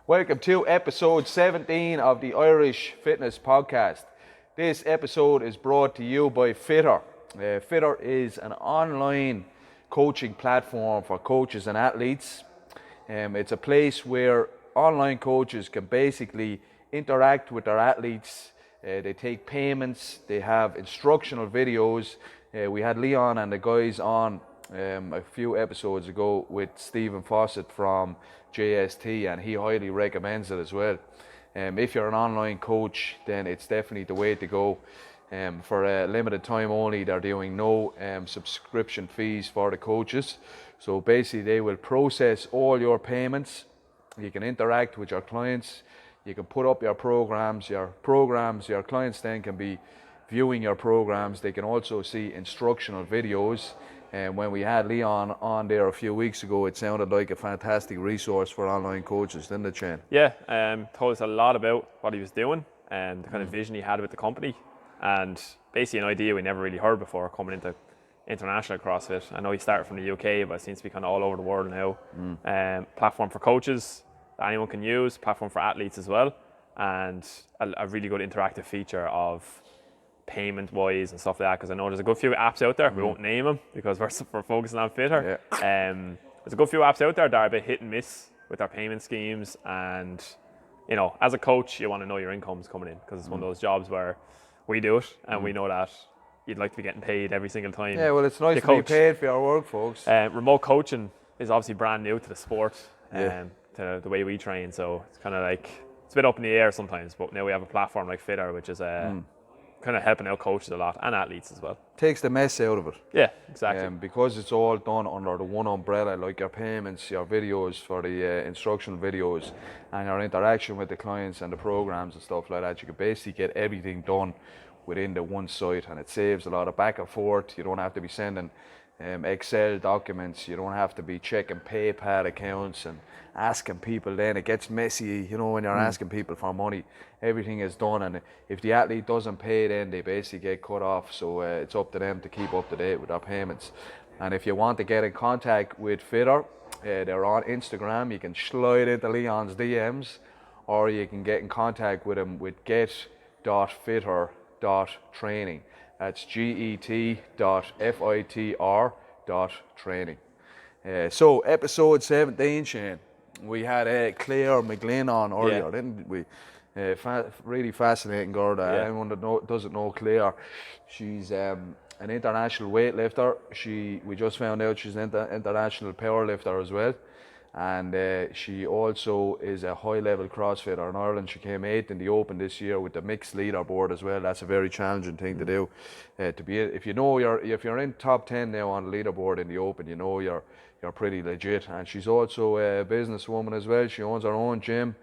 Welcome to episode 17 of the Irish Fitness Podcast. This episode is brought to you by Fitter. Fitter is an online coaching platform for coaches and athletes. It's a place where online coaches can basically interact with their athletes. They take payments, they have instructional videos. We had Leon and the guys on a few episodes ago with Stephen Fawcett from JST, and he highly recommends it as well. If you're an online coach, then it's definitely the way to go. For a limited time only, they're doing no subscription fees for the coaches. So basically they will process all your payments. You can interact with your clients. You can put up your programs. Your clients then can be viewing your programs. They can also see instructional videos. And when we had Leon on there a few weeks ago, it sounded like a fantastic resource for online coaches, didn't it, Shane? Yeah, told us a lot about what he was doing and the kind of vision he had with the company, and basically an idea we never really heard before coming into international CrossFit. I know he started from the UK, but it seems to be kind of all over the world now. Platform for coaches that anyone can use, platform for athletes as well, and a really good interactive feature of payment wise and stuff like that, because I know there's a good few apps out there. We won't name them because we're focusing on Fitter. There's a good few apps out there that are a bit hit and miss with their payment schemes, and you know, as a coach you want to know your income's coming in, because it's one of those jobs where we do it and we know that you'd like to be getting paid every single time. Yeah, well, it's nice to be paid for your work, folks. Remote coaching is obviously brand new to the sport, to the way we train, so it's kind of like it's a bit up in the air sometimes, but now we have a platform like Fitter, which is kind of helping out coaches a lot and athletes as well. Takes the mess out of it. Yeah, exactly. Because it's all done under the one umbrella, like your payments, your videos for the instructional videos, and your interaction with the clients and the programs and stuff like that. You can basically get everything done within the one site, and it saves a lot of back and forth. You don't have to be sending Excel documents. You don't have to be checking PayPal accounts and asking people. Then it gets messy, you know, when you're asking people for money. Everything is done, and if the athlete doesn't pay, then they basically get cut off. So it's up to them to keep up to date with their payments. And if you want to get in contact with Fitter, they're on Instagram. You can slide into Leon's DMs, or you can get in contact with him with get.fitter.training. That's get.fitr.training. So episode 17, Shane, we had Claire McGlynn on earlier, didn't we? Really fascinating girl. Anyone that doesn't know Claire, she's an international weightlifter. We just found out she's an international powerlifter as well. And she also is a high-level CrossFitter in Ireland. She came 8th in the Open this year with the mixed leaderboard as well. That's a very challenging thing to do. If you're in top 10 now on the leaderboard in the Open, you know you're pretty legit. And she's also a businesswoman as well. She owns her own gym,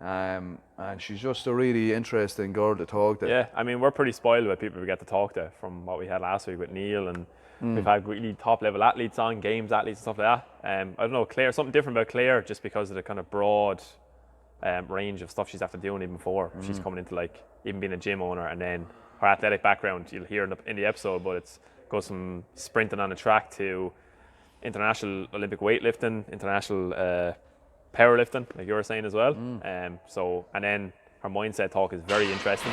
and she's just a really interesting girl to talk to. Yeah, I mean, we're pretty spoiled with people we get to talk to, from what we had last week with Neil, and we've had really top level athletes on, games athletes and stuff like that. I don't know, Claire, something different about Claire, just because of the kind of broad range of stuff she's after doing even before she's coming into, like, even being a gym owner, and then her athletic background you'll hear in the episode, but it goes from sprinting on the track to international Olympic weightlifting, international powerlifting, like you were saying as well. And then her mindset talk is very interesting.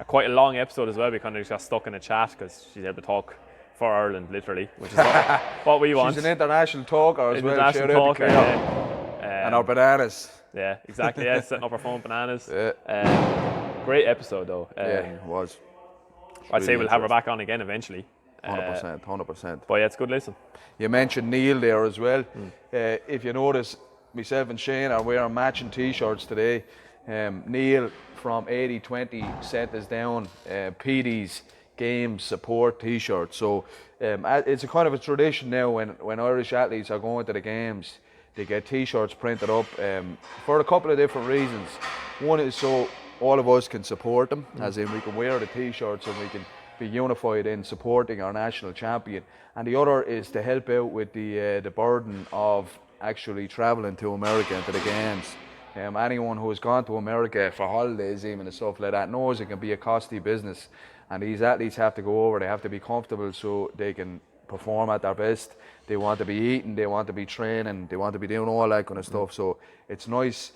Quite a long episode as well. We kind of just got stuck in a chat because she's able to talk for Ireland, literally, which is what we want. She's an international talker as well. International talker, and our bananas. Yeah, exactly. Yeah, setting up her phone bananas. Great episode though. It was. I'd say we'll have her back on again eventually. 100%. But yeah, it's a good listen. You mentioned Neil there as well. If you notice, myself and Shane are wearing matching t-shirts today. Neil from 80-20 sent us down PD's game support t-shirt. So it's a kind of a tradition now when Irish athletes are going to the games, they get t-shirts printed up for a couple of different reasons. One is so all of us can support them, as in we can wear the t-shirts and we can be unified in supporting our national champion. And the other is to help out with the burden of actually travelling to America and to the games. Anyone who has gone to America for holidays even and stuff like that knows it can be a costly business, and these athletes have to go over, they have to be comfortable so they can perform at their best. They want to be eating, they want to be training, they want to be doing all that kind of stuff. So it's nice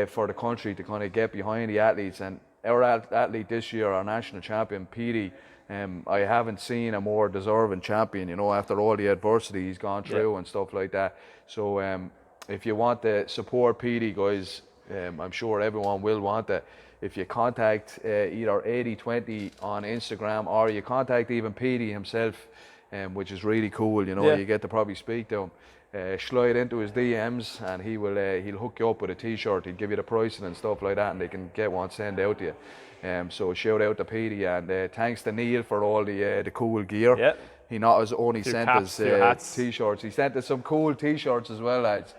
for the country to kind of get behind the athletes. And our athlete this year, our national champion, Petey, I haven't seen a more deserving champion, you know, after all the adversity he's gone through and stuff like that. So if you want to support Petey, guys, I'm sure everyone will want that. If you contact either 8020 on Instagram, or you contact even Petey himself, which is really cool, you know, you get to probably speak to him. Slide into his DMs and he'll hook you up with a t-shirt. He'll give you the pricing and stuff like that, and they can get one sent out to you. So shout out to Petey, and thanks to Neil for all the cool gear. Yep. He not only sent caps, us t-shirts, he sent us some cool t-shirts as well, lads.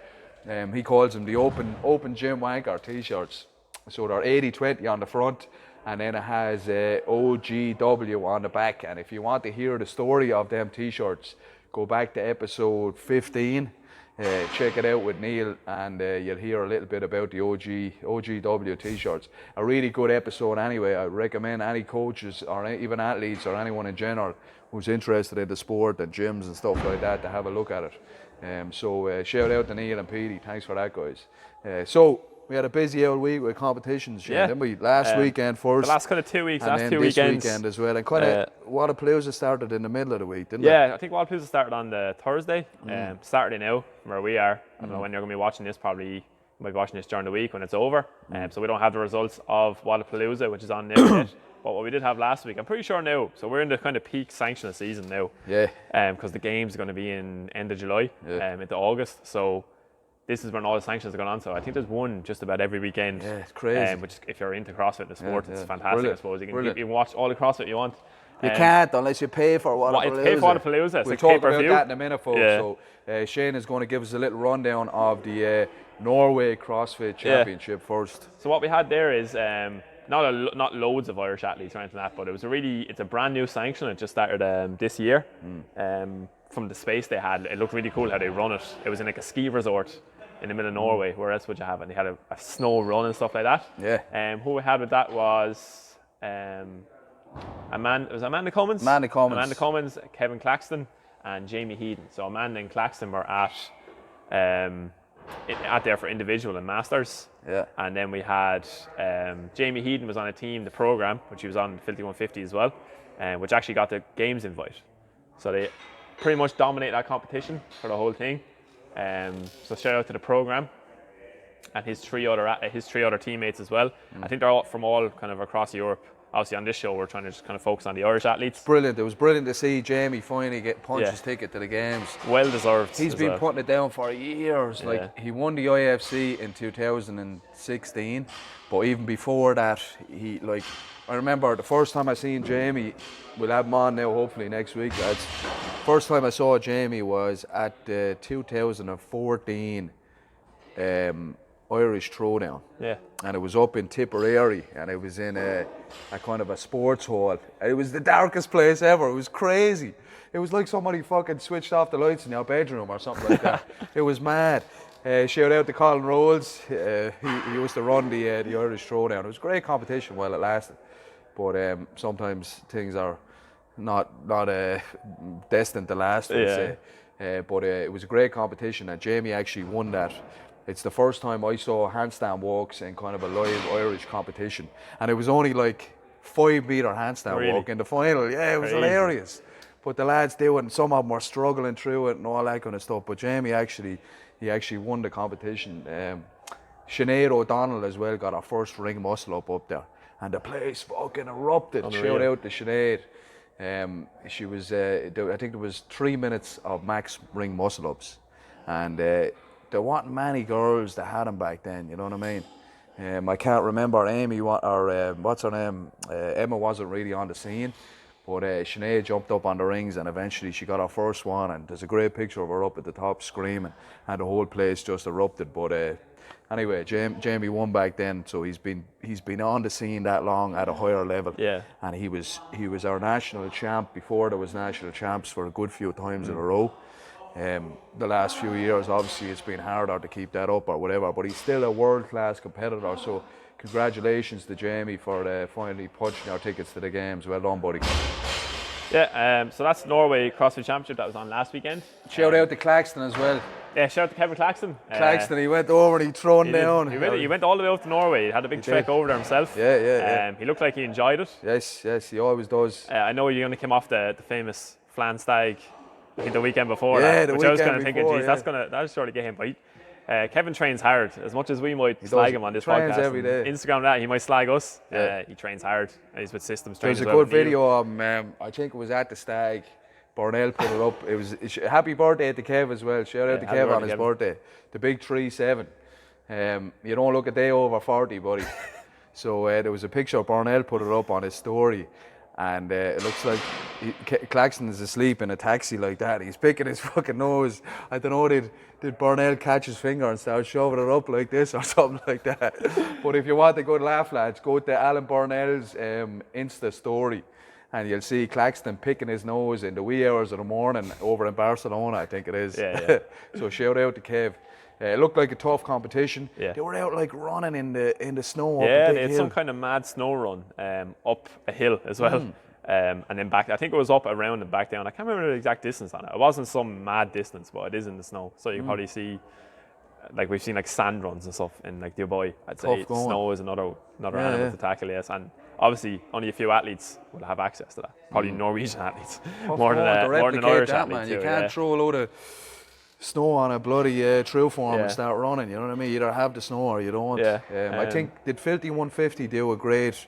He calls them the open gym wanker t-shirts. So they're 8020 on the front, and then it has OGW on the back. And if you want to hear the story of them t-shirts, go back to episode 15, check it out with Neil, and you'll hear a little bit about the OGW t-shirts. A really good episode anyway. I recommend any coaches or even athletes or anyone in general who's interested in the sport and gyms and stuff like that to have a look at it. So shout out to Neil and Petey. Thanks for that, guys. So we had a busy old week with competitions, Shane, didn't we? Last weekend first. The last kind of 2 weeks, and last then 2 this weekends. weekend as well. And kind of Wodapolooza started in the middle of the week, didn't it? Yeah, I think Wodapolooza started on the Thursday. Saturday now, from where we are. I don't know when you're going to be watching this, probably you might be watching this during the week when it's over. So we don't have the results of Wodapolooza, which is on now yet. But what we did have last week, I'm pretty sure now, so we're in the kind of peak sanctional season now. Yeah. Because the games are going to be in end of July, into August. So this is when all the sanctions are going on. So I think there's one just about every weekend. Yeah, it's crazy. Which, if you're into CrossFit and sport, it's fantastic. Brilliant. I suppose you can watch all the CrossFit you want. You can't unless you pay for Wodapolooza. Pay for Wodapolooza. It's We'll like talk pay-per-view. about that in a minute, folks. So Shane is going to give us a little rundown of the Norway CrossFit Championship first. So what we had there is not loads of Irish athletes or anything like that, but it's a brand new sanction. It just started this year. From the space they had, it looked really cool how they run it. It was in like a ski resort in the middle of Norway. Where else would you have it? And they had a snow run and stuff like that. Yeah. Who we had with that was Amanda Cummins, Kevin Claxton, and Jamie Heaton. So Amanda and Claxton were at there for individual and masters. Yeah. And then we had Jamie Heaton was on a team, the program, which he was on Filthy 150 as well, which actually got the games invite. So they pretty much dominate that competition for the whole thing. So shout out to the program and his three other teammates as well. I think they're all from all kind of across Europe. Obviously on this show we're trying to just kind of focus on the Irish athletes. Brilliant. It was brilliant to see Jamie finally get his ticket to the games. Well deserved. He's been putting it down for years. Like he won the IFC in 2016, but even before that, I remember the first time I seen Jamie. We'll have him on now hopefully next week, lads. First time I saw Jamie was at the 2014 Irish Throwdown. Yeah. And it was up in Tipperary, and it was in a kind of a sports hall. And it was the darkest place ever. It was crazy. It was like somebody fucking switched off the lights in your bedroom or something like that. It was mad. Shout out to Colin Rolls. He used to run the Irish Throwdown. It was a great competition while it lasted. But sometimes things are not destined to last, I'd say. But it was a great competition, and Jamie actually won that. It's the first time I saw handstand walks in kind of a live Irish competition, and it was only like 5 meter handstand walk in the final. Yeah, it was hilarious. But the lads do it, and some of them were struggling through it and all that kind of stuff. But Jamie actually won the competition. Sinead O'Donnell as well got her first ring muscle up there, and the place fucking erupted. Unreal. Shout out to Sinead. She was, I think there was 3 minutes of max ring muscle ups, and there weren't many girls that had them back then, you know what I mean? I can't remember Amy or what's her name. Emma wasn't really on the scene, but Sinead jumped up on the rings and eventually she got her first one. And there's a great picture of her up at the top screaming, and the whole place just erupted. But anyway, Jamie won back then, so he's been on the scene that long at a higher level. Yeah. And he was our national champ before there was national champs for a good few times in a row. The last few years, obviously, it's been harder to keep that up or whatever, but he's still a world-class competitor. So, congratulations to Jamie for finally punching our tickets to the games. Well done, buddy. Yeah, so that's Norway CrossFit Championship that was on last weekend. Shout out to Claxton as well. Yeah, shout out to Kevin Claxton. Claxton, he went over and he thrown down. He went all the way up to Norway. He had a big trek over there himself. Yeah. He looked like he enjoyed it. Yes, he always does. I know you only came off the famous flan stag, I think the weekend before Yeah, that, the which I was weekend kind of thinking, before, geez, that'll surely get him bite. Kevin trains hard. As much as we might slag him on this trains podcast, every day. Instagram that he might slag us. Yeah. He trains hard. He's with systems training. There's a as well good with Neil. video of him. I think it was at the stag. Bornell put it up. It was happy birthday to Kev as well. Shout out to Kev on his birthday. The big 3-7. You don't look a day over 40, buddy. So there was a picture of Bornell put it up on his story. And it looks like Claxton is asleep in a taxi like that. He's picking his fucking nose. I don't know, did Bornell catch his finger and start shoving it up like this or something like that? But if you want a good laugh, lads, go to Alan Bornell's Insta story. And you'll see Claxton picking his nose in the wee hours of the morning over in Barcelona, I think it is. Yeah. So shout out to Kev. It looked like a tough competition. Yeah. They were out like running in the snow. Yeah, up a they big had some hill. kind of mad snow run up a hill as well. And then back, I think it was up around and back down. I can't remember the exact distance on it. It wasn't some mad distance, but it is in the snow. So you can probably see, like we've seen like sand runs and stuff in like Dubai. I'd say going. snow is another animal to tackle, yes. And obviously only a few athletes will have access to that. Probably Norwegian athletes more than Irish athletes. Man. You too, can't throw a load of snow on a bloody true form and start running. You know what I mean? You either have the snow or you don't. Yeah. I think did Filthy 150 do a great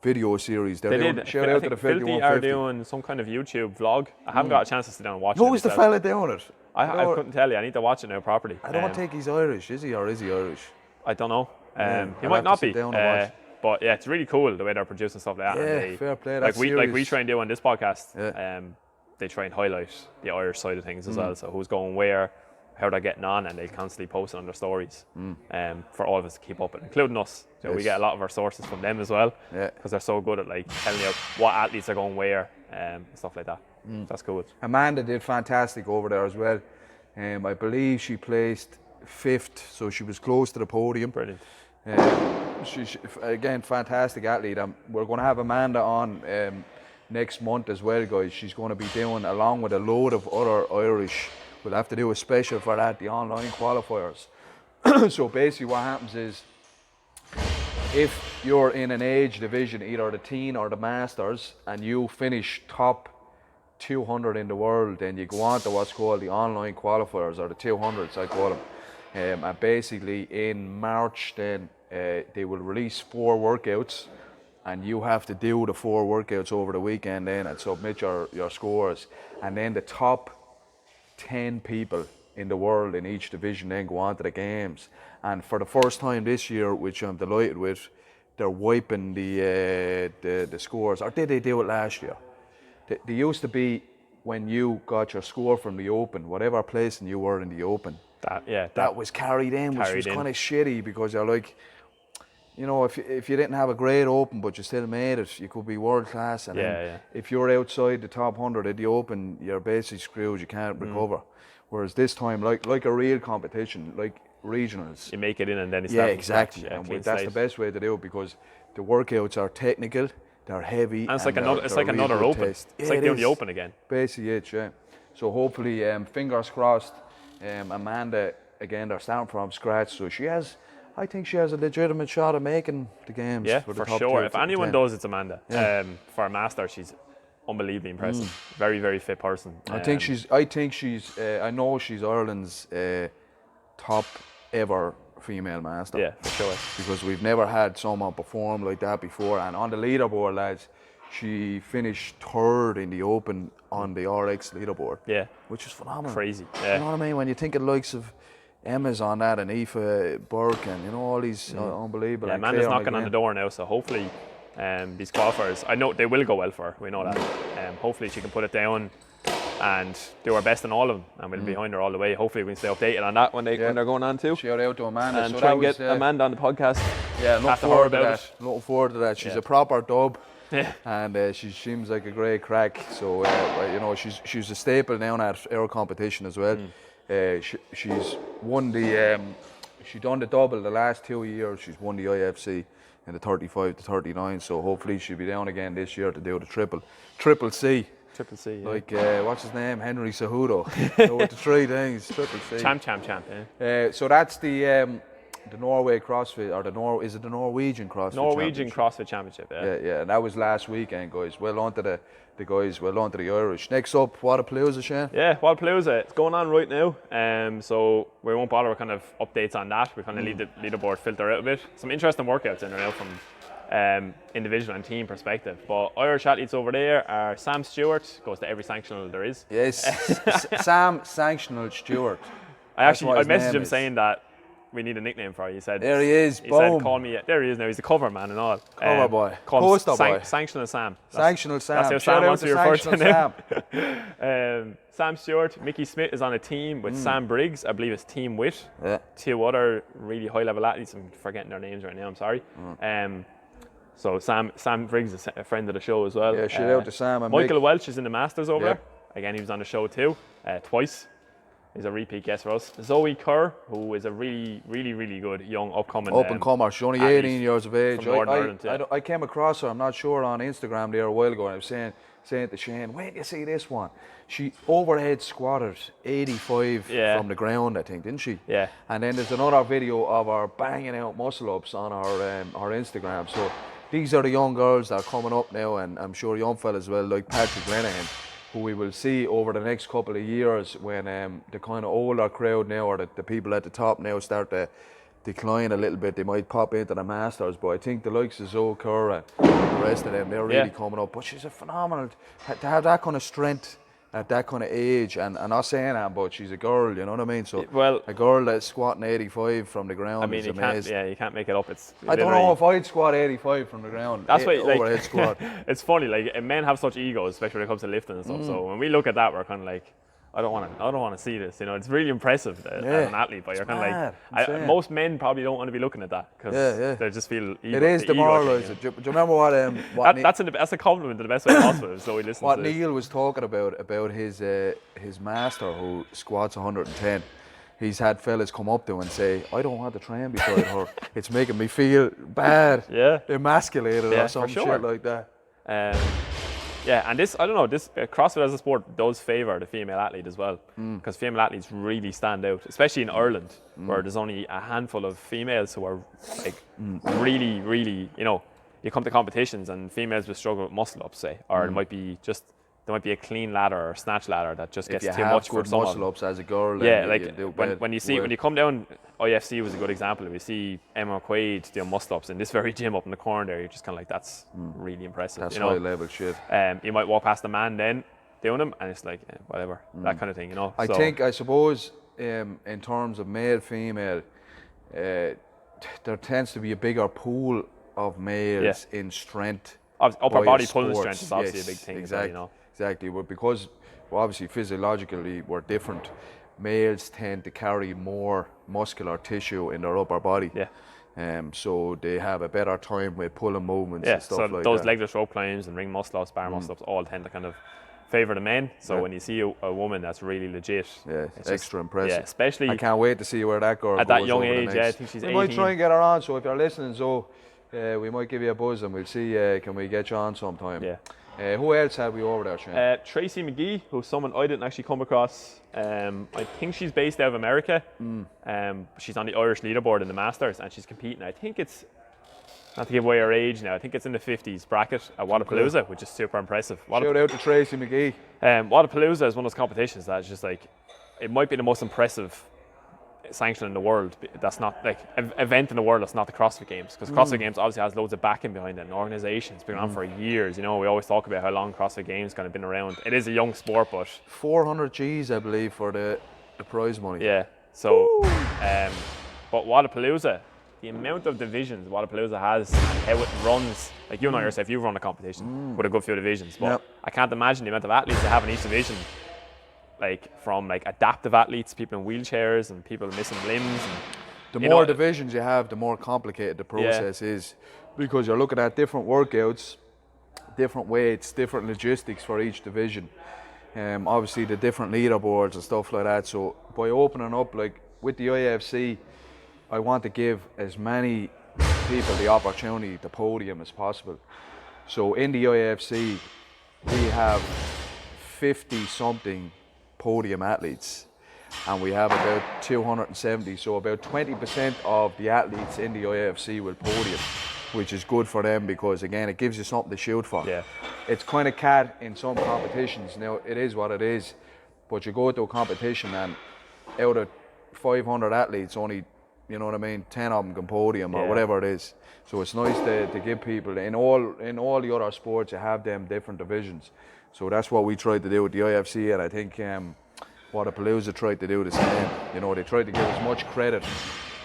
video series? They did. Shout I out to think the Filthy Filthy 150. are doing some kind of YouTube vlog. I haven't got a chance to sit down and watch it. Who was the myself. fella doing it? I couldn't tell you. I need to watch it now properly. I don't think he's Irish, is he, or is he Irish? I don't know. He I'll might have not to sit be. down and watch. But yeah, it's really cool the way they're producing stuff like that. Yeah, and fair play. Like That's we try and do on this podcast. Yeah. They try and highlight the Irish side of things as well. So who's going where, how they're getting on, and they constantly post it on their stories for all of us to keep up with, including us. So we get a lot of our sources from them as well, because they're so good at like telling you what athletes are going where and stuff like that. That's cool. Amanda did fantastic over there as well. I believe she placed 5th, so she was close to the podium. Brilliant. She again, fantastic athlete. We're going to have Amanda on next month as well, guys. She's going to be doing, along with a load of other Irish, we'll have to do a special for that, the online qualifiers. So basically what happens is, if you're in an age division, either the teen or the masters, and you finish top 200 in the world, then you go on to what's called the online qualifiers, or the 200s I call them. And basically in March then they will release 4 workouts, and you have to do the 4 workouts over the weekend then and submit your scores, and then the top 10 people in the world in each division then go on to the games. And for the first time this year, which I'm delighted with, they're wiping the scores. Or did they do it last year? They used to be, when you got your score from the Open, whatever placing you were in the Open, that was carried in, which was kind of shitty, because you're like, you know, if you didn't have a great Open but you still made it, you could be world class. And if you're outside the top 100 at the Open, you're basically screwed. You can't recover. Whereas this time, like a real competition, like regionals, You make it in and then it's exactly. Yeah, And clean that's slate. the best way to do it, because the workouts are technical, they're heavy, And it's like they're another really good Open. test. It's Yeah, like it doing the is. Open again. Basically it, yeah. So hopefully, fingers crossed, Amanda, again, they're starting from scratch, so I think she has a legitimate shot at making the games. Yeah, for the for top sure. 2 If to anyone 10. does, it's Amanda. Yeah. For a master, she's unbelievably impressive. Very, very fit person. I think she's. I know she's Ireland's top ever female master. Yeah, for sure. Because we've never had someone perform like that before. And on the leaderboard, lads, she finished 3rd in the Open on the RX leaderboard. Yeah. Which is phenomenal. Crazy. You Yeah. know what I mean? When you think of the likes of Emma's on that, and Aoife Burke, and you know, all these unbelievable. Yeah, and Amanda's Claire knocking on the McGlynn. door now, so hopefully these qualifiers, I know they will go well for her, we know that. Hopefully she can put it down and do her best in all of them, and we'll be behind her all the way. Hopefully we can stay updated on that when they're going on too. Shout out to Amanda. And So try that and was, get Amanda on the podcast. Yeah, looking After forward her to about that. Looking forward to that. She's a proper dub. Yeah. And she seems like a great crack. So you know, she's a staple now at our competition as well. She's won the she done the double the last 2 years. She's won the IFC in the 35 to 39. So hopefully she'll be down again this year to do the triple C. Triple C. Yeah. Like, what's his name? Henry Cejudo. With the 3 things, Triple C. Champ. Yeah. So that's the Norway CrossFit, or is it the Norwegian CrossFit Norwegian Championship? CrossFit Championship. Yeah. Yeah, and that was last weekend, guys. Well on to the guys, well on to the Irish. Next up, Wodapolooza, Shane. Yeah, Wodapolooza, it's going on right now. So we won't bother with kind of updates on that. We kind of leave the leaderboard filter out a bit. Some interesting workouts in there now from individual and team perspective. But Irish athletes over there are Sam Stewart, goes to every sanctional there is. Yes, Sam Sanctional Stewart. I messaged him saying that we need a nickname for you. He said, there he is, he boom. said, call me, there he is now, he's the cover man and all. Cover boy. Poster boy. Sanctional Sam. Sanctional Sam. That's how Sam wants to be referred to Sam. Sam Stewart, Mickey Smith is on a team with Sam Briggs, I believe it's Team Wit. Yeah. 2 other really high level athletes, I'm forgetting their names right now, I'm sorry. So Sam Briggs is a friend of the show as well. Yeah, shout out to Sam and Michael Mick. Welch is in the Masters over there. Again, he was on the show too, twice. He's a repeat guest for us. Zoe Kerr, who is a really good young upcoming Up-and-comer. She's only 18 years of age. From Northern Ireland, yeah. I came across her, I'm not sure, on Instagram there a while ago, and I was saying to Shane, wait, you see this one? She overhead squatted 85 from the ground, I think, didn't she? Yeah. And then there's another video of her banging out muscle-ups on her Instagram. So these are the young girls that are coming up now, and I'm sure young fellas as well, like Patrick Lenihan, who we will see over the next couple of years when the kind of older crowd now, or the people at the top now, start to decline a little bit. They might pop into the Masters, but I think the likes of Zoe Kerr and the rest of them, they're really coming up. But she's a phenomenal, to have that kind of strength at that kind of age, and I'm not saying that, but she's a girl, you know what I mean? So a girl that's squatting 85 from the ground is amazing. You can't make it up. It's I don't know if I'd squat 85 from the ground. That's why, overhead squat. It's funny, like, men have such egos, especially when it comes to lifting and stuff. So when we look at that, we're kind of like, I don't want to see this. You know, it's really impressive as an athlete, but you're kind of like, most men probably don't want to be looking at that because they just feel ego. It is demoralising. Do you remember what that's a compliment in the best way possible. So we listen. What Neil was talking about his master who squats 110. He's had fellas come up to him and say, I don't want to train beside her. It's making me feel bad, emasculated or some shit like that. And this, I don't know, this CrossFit as a sport does favour the female athlete as well, because female athletes really stand out, especially in Ireland, where there's only a handful of females who are like really, you know, you come to competitions and females will struggle with muscle ups, say, or it might be just, there might be a clean ladder or snatch ladder that just gets too much for someone. Muscle ups as a girl, when you come down, IFC was a good example. We see Emma Quaid doing muscle ups in this very gym up in the corner there. You're just kind of like, that's really impressive. That's high level shit. You might walk past a man then doing them, and it's like whatever, that kind of thing, you know. I suppose in terms of male female, there tends to be a bigger pool of males in strength. Upper body pulling strength is obviously a big thing, exactly. You know. Exactly, but because obviously physiologically we're different, males tend to carry more muscular tissue in their upper body. So they have a better time with pulling movements and stuff like that. So those legless rope climbs and ring muscle ups, bar muscle ups all tend to kind of favour the men. So when you see a woman that's really legit, it's extra impressive. Yeah, especially I can't wait to see where that girl at goes that young over age. the next. I think she's 18. We might try and get her on. So if you're listening, we might give you a buzz and we'll see. Can we get you on sometime? Yeah. Who else have we over there, Shane? Tracy McGee, who's someone I didn't actually come across. I think she's based out of America. She's on the Irish leaderboard in the Masters and she's competing. I think it's, not to give away her age now, I think it's in the 50s bracket at Wodapolooza, which is super impressive. Shout out to Tracy McGee. Wodapolooza is one of those competitions that's just like, it might be the most impressive sanction in the world. That's not like an event in the world. That's not the CrossFit Games, because CrossFit Games obviously has loads of backing behind it. An organisation, it's been on for years. You know, we always talk about how long CrossFit Games kind of been around. It is a young sport, but 400 G's, I believe, for the prize money. Yeah. So, but Wodapolooza, the amount of divisions Wodapolooza has and how it runs, like you know yourself, you've run a competition with a good few divisions, but I can't imagine the amount of athletes they have in each division. Like from like adaptive athletes, people in wheelchairs and people missing limbs. And, the more divisions you have, the more complicated the process is, because you're looking at different workouts, different weights, different logistics for each division. Obviously the different leaderboards and stuff like that. So by opening up, like with the IFC, I want to give as many people the opportunity to podium as possible. So in the IFC, we have 50 something podium athletes, and we have about 270, so about 20% of the athletes in the IFC will podium, which is good for them because again it gives you something to shoot for. Yeah. It's kind of cat in some competitions. Now it is what it is, but you go to a competition and out of 500 athletes only, you know what I mean, 10 of them can podium or whatever it is. So it's nice to give people, in all the other sports you have them different divisions. So that's what we tried to do with the IFC, and I think Wodapolooza tried to do the same. You know, they tried to give as much credit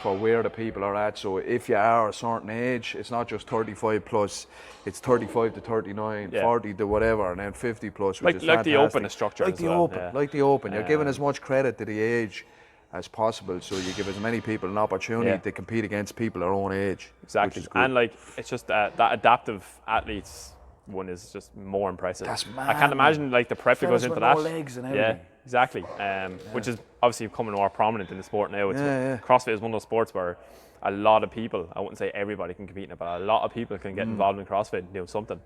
for where the people are at. So if you are a certain age, it's not just 35 plus, it's 35 to 39, 40 to whatever, and then 50 plus, which is fantastic. Like the open structure like as the well. open, like the open. You're giving as much credit to the age as possible, so you give as many people an opportunity to compete against people their own age. Exactly, and like it's just that adaptive athletes one is just more impressive. That's mad. I can't imagine like the prep that goes into that. No legs and everything. Yeah, exactly. Which is obviously becoming more prominent in the sport now. It's CrossFit is one of those sports where a lot of people, I wouldn't say everybody can compete in it, but a lot of people can get involved in CrossFit and do something.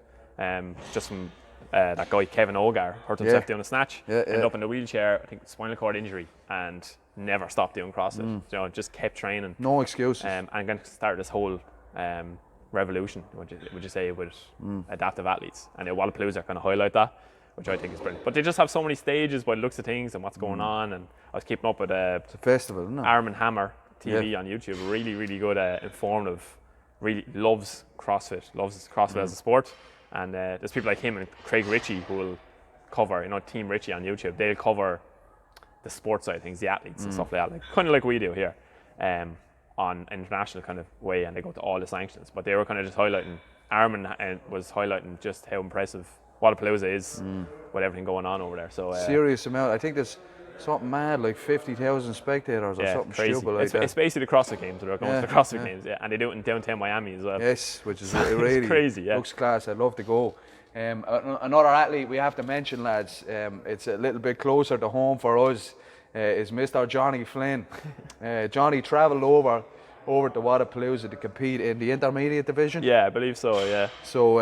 Just from that guy Kevin Ogar hurt himself doing a snatch, ended up in a wheelchair, I think spinal cord injury, and never stopped doing CrossFit. You know, just kept training. No excuses. And going to start this whole revolution, would you say, with adaptive athletes. And Wodapolooza kind of highlight that, which I think is brilliant. But they just have so many stages by the looks of things and what's going on. And I was keeping up with it's a festival, isn't it? Arm and Hammer TV on YouTube. Really, really good, informative. Really loves CrossFit. Loves CrossFit as a sport. And there's people like him and Craig Ritchie who will cover, Team Ritchie on YouTube. They'll cover the sports side of things, the athletes and stuff like that, kind of like we do here. On an international kind of way, and they go to all the sanctions. But they were kind of just highlighting, Armin was highlighting just how impressive Wodapolooza is with everything going on over there. So serious amount. I think there's something mad, like 50,000 spectators or something crazy. stupid like that. It's basically the CrossFit Games. They're going to the CrossFit Games, and they do it in downtown Miami as well. Yes, which is really crazy. Looks class. I'd love to go. Another athlete we have to mention, lads. It's a little bit closer to home for us. Is Mr. Johnny Flynn. Johnny travelled over to Wodapolooza to compete in the intermediate division. Yeah, I believe so, yeah. So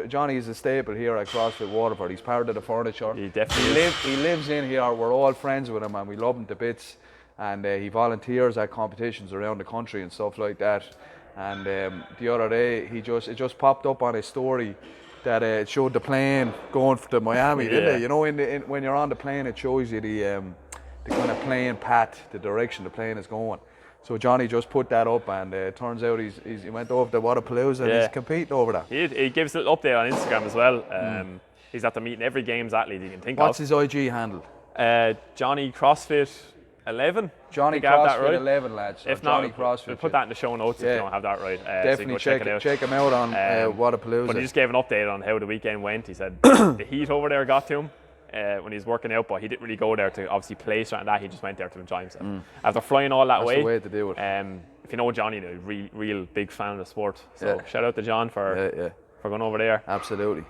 Johnny is a staple here at CrossFit Waterford. He's part of the furniture. He definitely is. He lives in here. We're all friends with him and we love him to bits. And he volunteers at competitions around the country and stuff like that. And the other day, it just popped up on his story that it showed the plane going to Miami, didn't it? You know, when you're on the plane, it shows you the kind of plane path, the direction the plane is going. So Johnny just put that up, and it turns out he went over to Wodapolooza and he's competing over that. He gives a little update on Instagram as well. He's at the meeting every games athlete you can think of. What's his IG handle? Johnny CrossFit 11. Johnny CrossFit 11, lads. If not, Johnny CrossFit, we'll put that in the show notes if you don't have that right. Definitely so check him out on Wodapolooza. But he just gave an update on how the weekend went. He said the heat over there got to him when he was working out, but he didn't really go there to obviously place or anything like that. He just went there to enjoy himself. After flying all that way, that's the way to do it. If you know Johnny, a real big fan of the sport. So shout out to John for going over there. Absolutely.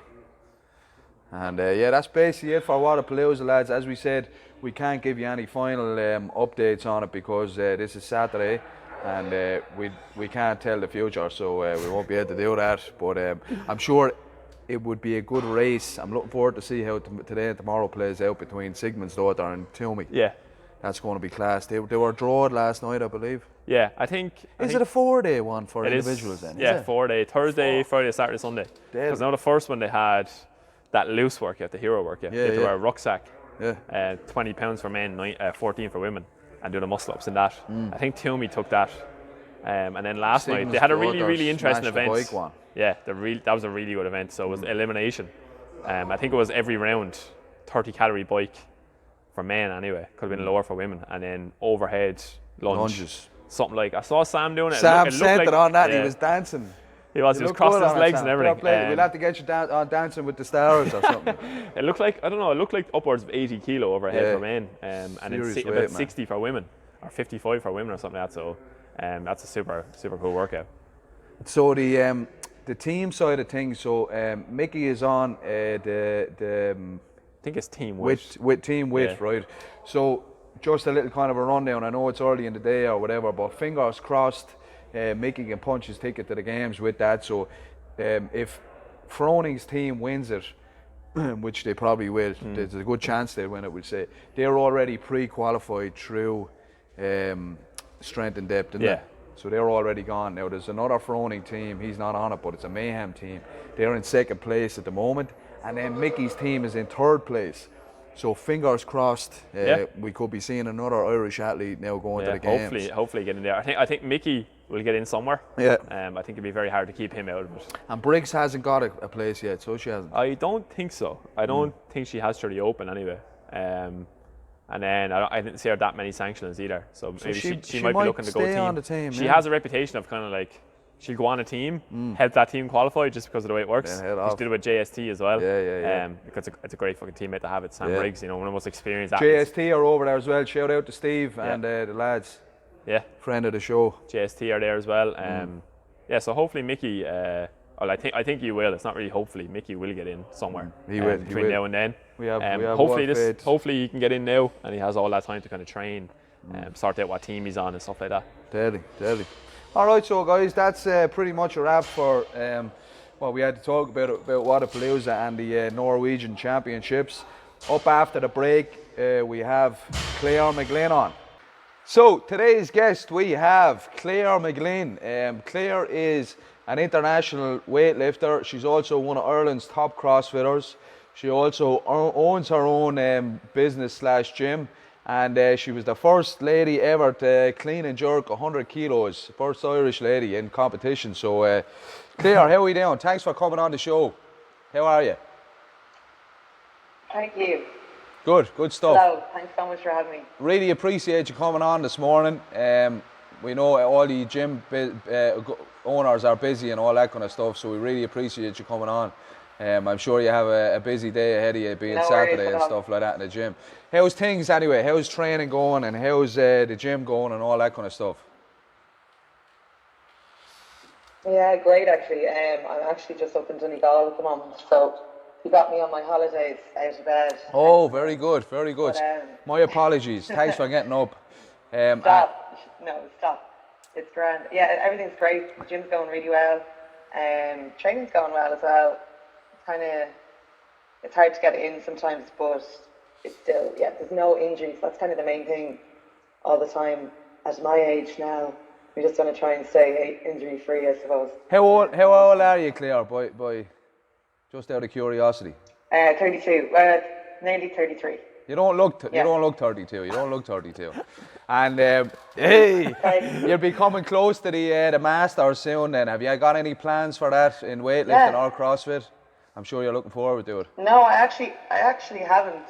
And that's basically it for Wodapolooza, lads. As we said, we can't give you any final updates on it because this is Saturday and we can't tell the future, so we won't be able to do that. But I'm sure it would be a good race. I'm looking forward to see how today and tomorrow plays out between Sigmund's daughter and Toomey. Yeah. That's going to be class. They were drawn last night, I believe. Yeah, I think... Is it a 4-day one for individuals then? Yeah, 4-day. Thursday, Friday, Saturday, Sunday. Because now the first one they had that loose workout, the hero workout. You had to wear a rucksack. 20 pounds for men, 14 for women, and do the muscle ups in that. I think Toomey took that. And then last night they had a really interesting event. Yeah, that was a really good event. So it was elimination. I think it was every round 30 calorie bike for men anyway. Could have been lower for women. And then overhead lunges. Something like, I saw Sam doing it. Sam sent it on that. He was dancing. He was crossing his legs and everything. We'll have to get you on Dancing with the Stars or something. It looked like, I don't know, it looked like upwards of 80 kilo overhead for men. And it's about 60 for women, or 55 for women or something like that. So that's a super cool workout. So the team side of things, so Mickey is on the I think it's Team Wit. With Team Wit, right? So just a little kind of a rundown. I know it's early in the day or whatever, but fingers crossed Mickey can punch his ticket to the games with that. So if Froning's team wins it, which they probably will. There's a good chance they'll win it, we'll say. They're already pre-qualified through strength and depth, isn't they? So they're already gone. Now there's another Froning team, he's not on it, but it's a Mayhem team. They're in second place at the moment, and then Mickey's team is in third place. So fingers crossed, we could be seeing another Irish athlete now going to the games. Hopefully get in there. I think Mickey will get in somewhere. Yeah. I think it'd be very hard to keep him out of it. And Briggs hasn't got a place yet, so she hasn't. I don't think so. I don't think she has to the Open anyway. And then I didn't see her that many sanctions either. So maybe she might be looking to go team. On the team. She has a reputation of kind of like, she'll go on a team, help that team qualify just because of the way it works. She did it with JST as well. Because it's a great fucking teammate to have it. Sam Briggs, one of the most experienced athletes. JST are over there as well. Shout out to Steve and the lads. Yeah. Friend of the show. JST are there as well. So hopefully Mickey, I think he will. It's not really hopefully. Mickey will get in somewhere. He will. Between now and then. We have hopefully he can get in now and he has all that time to kind of train and sort out what team he's on and stuff like that. Deadly. All right, so guys, that's pretty much a wrap for what we had to talk about Wodapolooza and the Norwegian Championships. Up after the break, we have Claire McGlynn on. So today's guest, we have Claire McGlynn. Claire is an international weightlifter. She's also one of Ireland's top CrossFitters. She also owns her own business/gym, and she was the first lady ever to clean and jerk 100 kilos, first Irish lady in competition. So Claire, how are you doing? Thanks for coming on the show. How are you? Thank you. Good stuff. Hello, thanks so much for having me. Really appreciate you coming on this morning. We know all the gym owners are busy and all that kind of stuff, so we really appreciate you coming on. I'm sure you have a busy day ahead of you, being Saturday and stuff like that in the gym. How's things anyway? How's training going and how's the gym going and all that kind of stuff? Yeah, great actually. I'm actually just up in Donegal at the moment, so you got me on my holidays out of bed. Oh, very good. But, my apologies. Thanks for getting up. Stop. It's grand. Yeah, everything's great. The gym's going really well. Training's going well as well. It's hard to get in sometimes, but it's still, there's no injuries. That's kind of the main thing all the time. At my age now, we're just going to try and stay injury free, I suppose. How old are you, Claire, by just out of curiosity? 32, nearly 33. You don't look 32. You don't look 32. And hey, you'll be coming close to the Masters soon. Then have you got any plans for that in weightlifting or CrossFit? I'm sure you're looking forward to it. No, I actually haven't.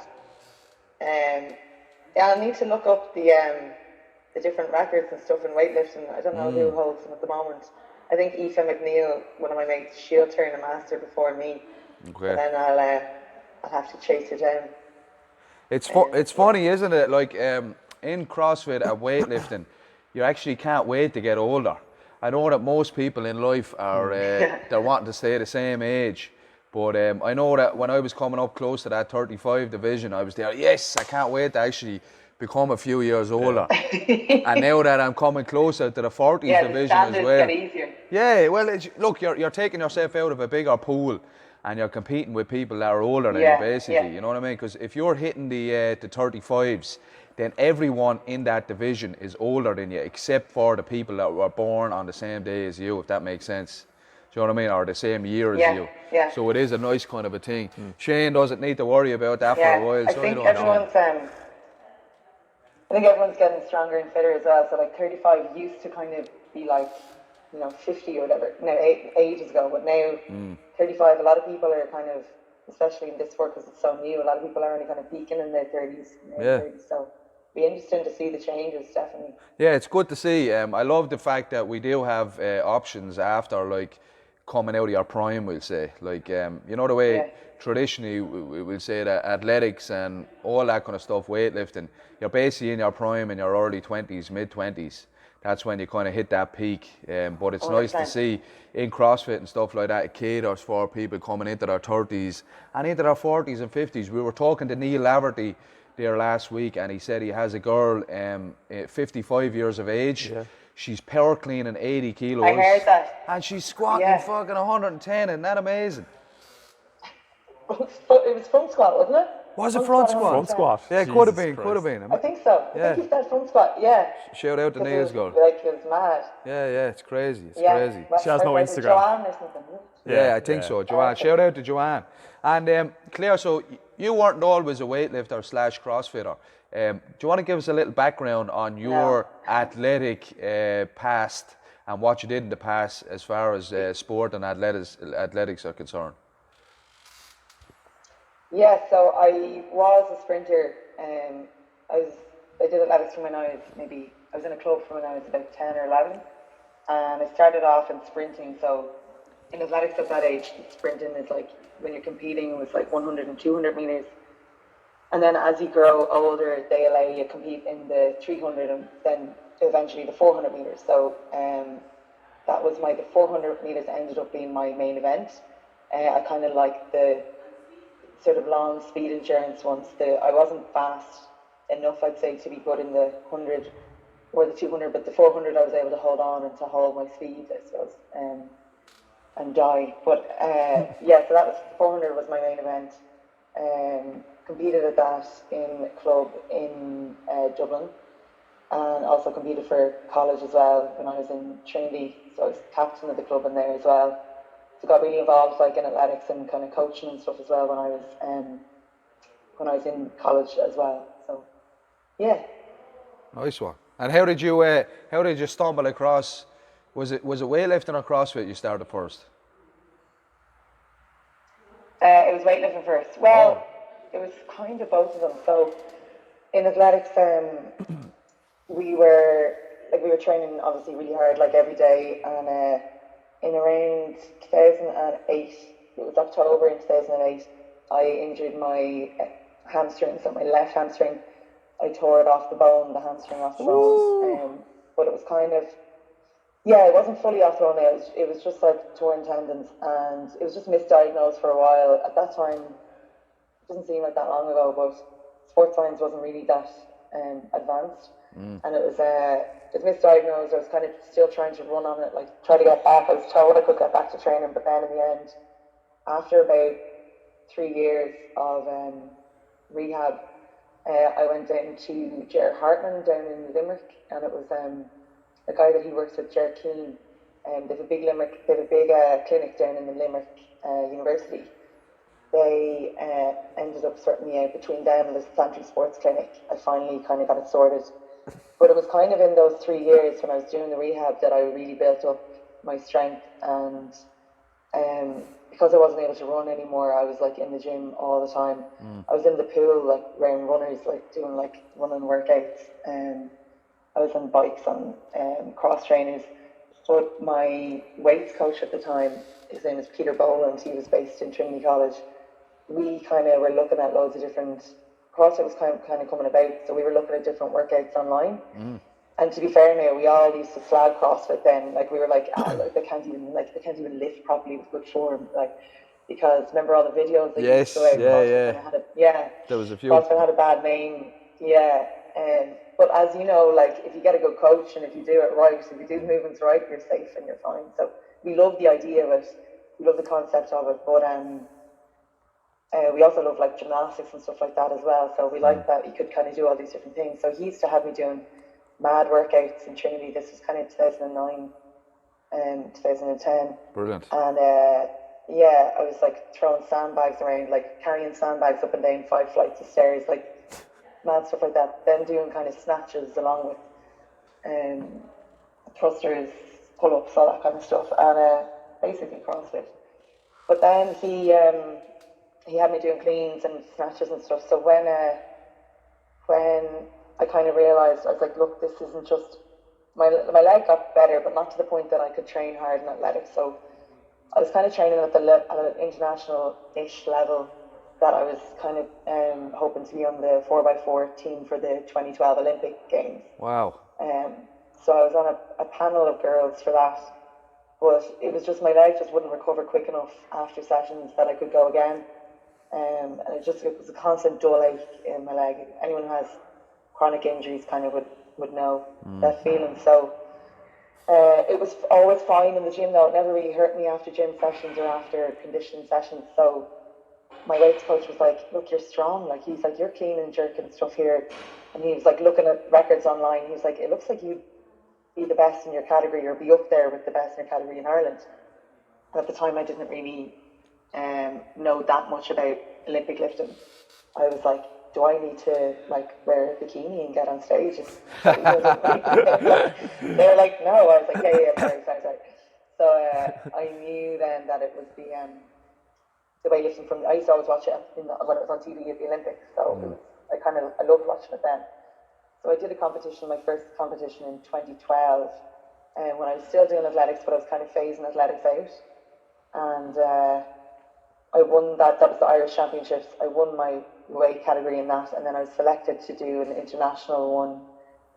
I'll need to look up the different records and stuff in weightlifting. I don't know who holds them at the moment. I think Aoife McNeil, one of my mates, she'll turn a master before me. Okay. And then I'll have to chase her down. It's funny, isn't it? Like in CrossFit at weightlifting, you actually can't wait to get older. I know that most people in life are they're wanting to stay the same age. But I know that when I was coming up close to that 35 division, I was there, yes, I can't wait to actually become a few years older. And now that I'm coming closer to the 40s division as well. Get easier. Yeah, well, look, you're taking yourself out of a bigger pool and you're competing with people that are older than you, basically. You know what I mean? Because if you're hitting the 35s, then everyone in that division is older than you, except for the people that were born on the same day as you, if that makes sense. Do you know what I mean? Or the same year as you. Yeah. So it is a nice kind of a thing. Shane doesn't need to worry about that for a while. I think everyone's getting stronger and fitter as well. So like 35 used to kind of be like, 50 or whatever. No, ages ago. But now 35, a lot of people are kind of, especially in this sport because it's so new, a lot of people are only kind of peaking in their 30s. 30s. So it'll be interesting to see the changes, definitely. Yeah, it's good to see. I love the fact that we do have options after, like, coming out of your prime, we'll say. Like, the way traditionally we'll say that athletics and all that kind of stuff, weightlifting, you're basically in your prime in your early 20s, mid-20s. That's when you kind of hit that peak. But it's 100%. Nice to see in CrossFit and stuff like that, it caters for people coming into their 30s and into their 40s and 50s. We were talking to Neil Laverty there last week, and he said he has a girl 55 years of age. Yeah. She's power cleaning 80 kilos. I heard that. And she's squatting fucking 110. Isn't that amazing? It's it was front squat, wasn't it? Was it front squat? Front squat. Yeah, it could have Jesus been, Christ. I think so. I Yeah. think he said front squat, yeah. Shout out to Because Neil's goal. Like, it was mad. Yeah, it's crazy. It's Yeah. crazy. Well, She has no was it Instagram. Joanne or something? Yeah, I think so. Joanne. Shout out to Joanne. And Claire, so you weren't always a weightlifter / CrossFitter. Do you want to give us a little background on your athletic past and what you did in the past as far as sport and athletics are concerned? Yeah, so I was a sprinter. I did athletics from when I was in a club from when I was about 10 or 11. And I started off in sprinting. So in athletics at that age, sprinting is like when you're competing with like 100 and 200 meters. And then as you grow older, they allow you to compete in the 300 and then eventually the 400 meters. So that was the 400 meters ended up being my main event. I kind of liked the sort of long speed endurance ones. I wasn't fast enough, I'd say, to be good in the 100 or the 200, but the 400 I was able to hold on and to hold my speed, I suppose, and die. But yeah, so that was 400 was my main event. Competed at that in a club in Dublin, and also competed for college as well when I was in Trinity. So I was captain of the club in there as well. So got really involved like in athletics and kind of coaching and stuff as well when I was in college as well. So yeah. Nice one. And how did you stumble across? Was it weightlifting or CrossFit you started first? It was weightlifting first. Well, it was kind of both of them. So in athletics, we were training obviously really hard, like every day, and in around 2008, it was October in 2008, I injured my hamstring, so my left hamstring. I tore it off the bone, the hamstring off the bone, but it was kind of, it wasn't fully off the bone. It was just like torn tendons, and it was just misdiagnosed for a while. At that time, it doesn't seem like that long ago, but sports science wasn't really that advanced, and it was misdiagnosed. I was kind of still trying to run on it, like try to get back. I was told I could get back to training, but then in the end, after about 3 years of rehab, I went down to Ger Hartman down in Limerick, and it was a guy that he works with, Ger Keane, and they have a big clinic down in the Limerick University. They ended up sorting me out between them and the Santry Sports Clinic. I finally kind of got it sorted. But it was kind of in those 3 years when I was doing the rehab that I really built up my strength, and because I wasn't able to run anymore, I was like in the gym all the time. I was in the pool like around runners, like doing like running workouts, and I was on bikes on cross trainers. But my weights coach at the time, his name is Peter Boland, he was based in Trinity College. We kind of were looking at loads of different, CrossFit was kind of coming about, so we were looking at different workouts online. And to be fair now, we all used to slag CrossFit then. Like we were like, like, they can't even lift properly with good form, like, because remember all the videos that used to go out, There was a few. CrossFit had a bad name, but as you know, like if you get a good coach and if you do it right, if you do the movements right, you're safe and you're fine. So we love the idea of it, we love the concept of it, but we also love like gymnastics and stuff like that as well. So we like that you could kind of do all these different things. So he used to have me doing mad workouts in Trinity. This was kind of 2009 and 2010. Brilliant. And I was like throwing sandbags around, like carrying sandbags up and down 5 flights of stairs, like mad stuff like that. Then doing kind of snatches along with thrusters, pull-ups, all that kind of stuff, and basically CrossFit. But then he had me doing cleans and snatches and stuff. So when I kind of realised, I was like, look, this isn't just, my leg got better, but not to the point that I could train hard in athletics. So I was kind of training at an international-ish level, that I was kind of hoping to be on the 4x4 team for the 2012 Olympic Games. Wow. So I was on a panel of girls for that, but it was just my leg just wouldn't recover quick enough after sessions that I could go again. And it was a constant dull ache in my leg. Anyone who has chronic injuries kind of would know that feeling. So it was always fine in the gym though. It never really hurt me after gym sessions or after conditioning sessions. So my weights coach was like, look, you're strong. Like, he's like, you're clean and jerk and stuff here. And he was like looking at records online. He was like, it looks like you'd be the best in your category or be up there with the best in your category in Ireland. And at the time, I didn't really know that much about Olympic lifting. I was like, do I need to like wear a bikini and get on stage? They were like, no. I was like, yeah, sorry. So I knew then that it was the weightlifting from. I used to always watch it when it was on TV at the Olympics. So I loved watching it then. So I did a competition, my first competition in 2012, when I was still doing athletics, but I was kind of phasing athletics out. And I won that was the Irish Championships. I won my weight category in that, and then I was selected to do an international one.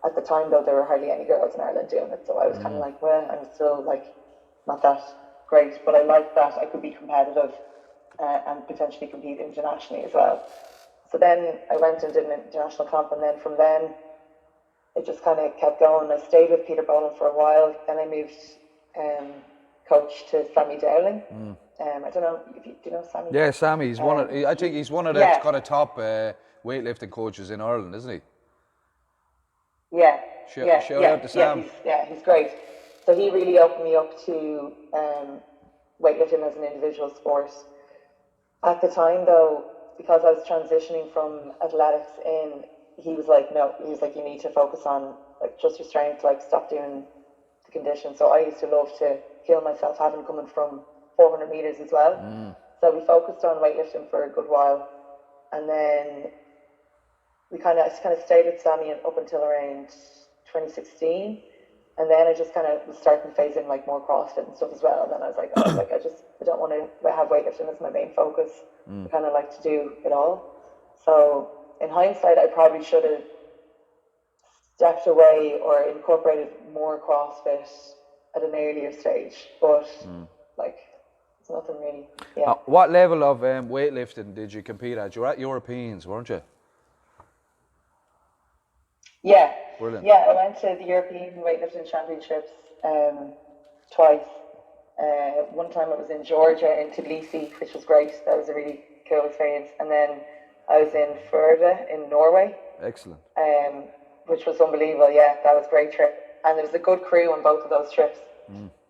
At the time, though, there were hardly any girls in Ireland doing it, so I was kind of like, well, I'm still like not that great, but I liked that I could be competitive and potentially compete internationally as well. So then I went and did an international comp, and then from then it just kind of kept going. I stayed with Peter Boland for a while, then I moved coach to Sammy Dowling. I don't know if do you know Sammy? Yeah, Sammy. He's I think he's one of the kind of top weightlifting coaches in Ireland, isn't he? Yeah. Shout out to Sam. He's great. So he really opened me up to weightlifting as an individual sport. At the time, though, because I was transitioning from athletics he was like, no. He was like, you need to focus on like just your strength, like stop doing the condition. So I used to love to kill myself, having coming from 400 meters as well. So we focused on weightlifting for a good while, and then I just kind of stayed with Sammy up until around 2016, and then I just kind of was starting to phase in like more CrossFit and stuff as well. And then I was like, I don't want to have weightlifting as my main focus. I kind of like to do it all. So in hindsight, I probably should have stepped away or incorporated more CrossFit at an earlier stage, but like it's nothing really. Yeah. What level of weightlifting did you compete at? You were at Europeans, weren't you? Yeah. Brilliant. Yeah, I went to the European Weightlifting Championships twice. One time it was in Georgia, in Tbilisi, which was great. That was a really cool experience. And then I was in Førde in Norway. Excellent. Which was unbelievable. Yeah, that was a great trip. And there was a good crew on both of those trips.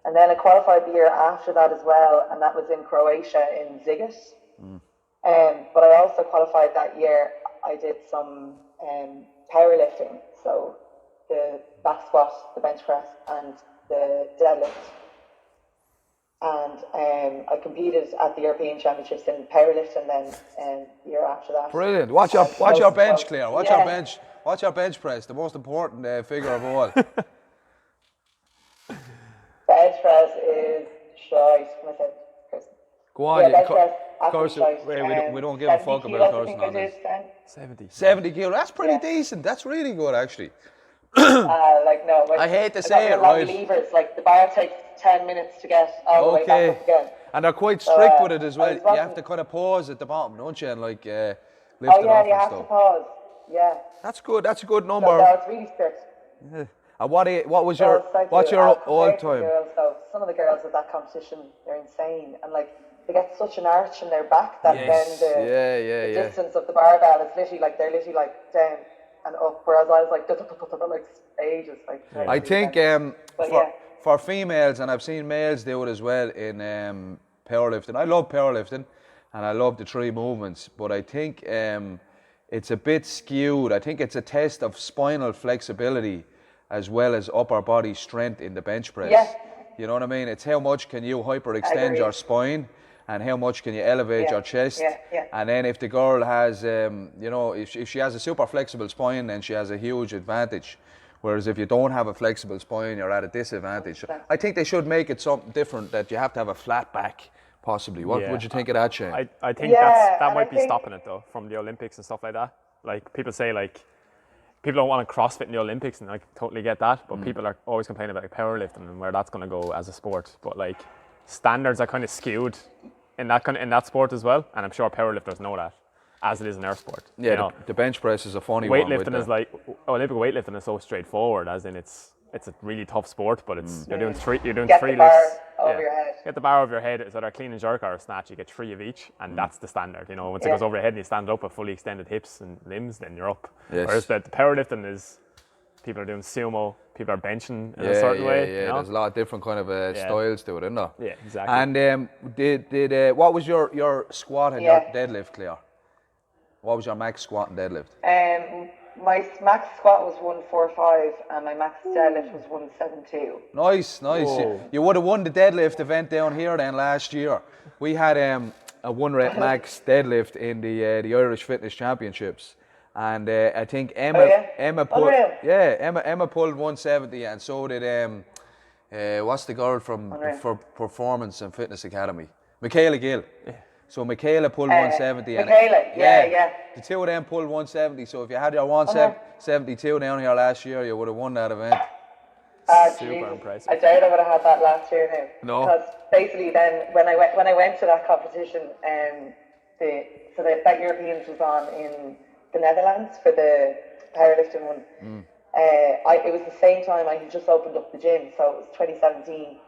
And then I qualified the year after that as well, and that was in Croatia, in Ziget. But I also qualified that year. I did some powerlifting, so the back squat, the bench press, and the deadlift. And I competed at the European Championships in powerlifting, and then the year after that. Brilliant. Watch your bench, Claire. Watch your bench. Watch your bench press, the most important figure of all. Bench press is shite. Can I say, Kirsten? Go on. Yeah, bench press, we don't give a fuck about Kirsten on this. 70 kilo. That's pretty decent. That's really good, actually. No. I hate to say it, right? Levers. Like the bar takes 10 minutes to get all the way back up again. And they're quite strict with it as well. You have to kind of pause at the bottom, don't you? And like lift it off and stuff. You have to pause. Yeah. That's good. That's a good number. So, no, it's really strict. Yeah. And what's your all time? So some of the girls at that competition, they're insane, and like they get such an arch in their back that then the distance of the barbell is literally like they're literally like down and up, whereas I was like ages. Like I think for females, and I've seen males do it as well in powerlifting. I love powerlifting, and I love the three movements, but I think it's a bit skewed. I think it's a test of spinal flexibility as well as upper body strength in the bench press. Yeah. You know what I mean? It's how much can you hyperextend your spine and how much can you elevate your chest. And then if the girl has, if she has a super flexible spine, then she has a huge advantage. Whereas if you don't have a flexible spine, you're at a disadvantage. I think they should make it something different, that you have to have a flat back, possibly. What would you think of that, Shane? I think that might be stopping it, though, from the Olympics and stuff like that. Like, people say, like, people don't want to CrossFit in the Olympics, and I totally get that, but people are always complaining about powerlifting and where that's going to go as a sport. But like, standards are kind of skewed in that sport as well, and I'm sure powerlifters know that, as it is in our sport. Yeah, the bench press is a funny one. Weightlifting is like, Olympic weightlifting is so straightforward, as in it's it's a really tough sport, but it's you're doing three Get three the bar lifts. over your head. Get the bar over your head. It's either a clean and jerk or a snatch. You get 3 of each, and that's the standard. You know, once it goes over your head and you stand up with fully extended hips and limbs, then you're up. Yes. Whereas the powerlifting is, people are doing sumo, people are benching in a certain way. Yeah, you know? there's a lot of different kind of styles to it, isn't there? Yeah, exactly. And did what was your squat and your deadlift, Claire? What was your max squat and deadlift? My max squat was 145 and my max deadlift was 172. Nice. You would have won the deadlift event down here then last year. We had a 1 rep max deadlift in the Irish Fitness Championships, and I think Emma pulled 170, and so did what's the girl from for Performance and Fitness Academy, Michaela Gill. Yeah. So Michaela pulled 170. Michaela, yeah. The two of them pulled 170. So if you had your 172 down here last year, you would have won that event. Super impressive. I doubt I would have had that last year now. No. Because basically then when I went to that competition, that Europeans was on in the Netherlands for the powerlifting one. It was the same time I had just opened up the gym, so it was 2017.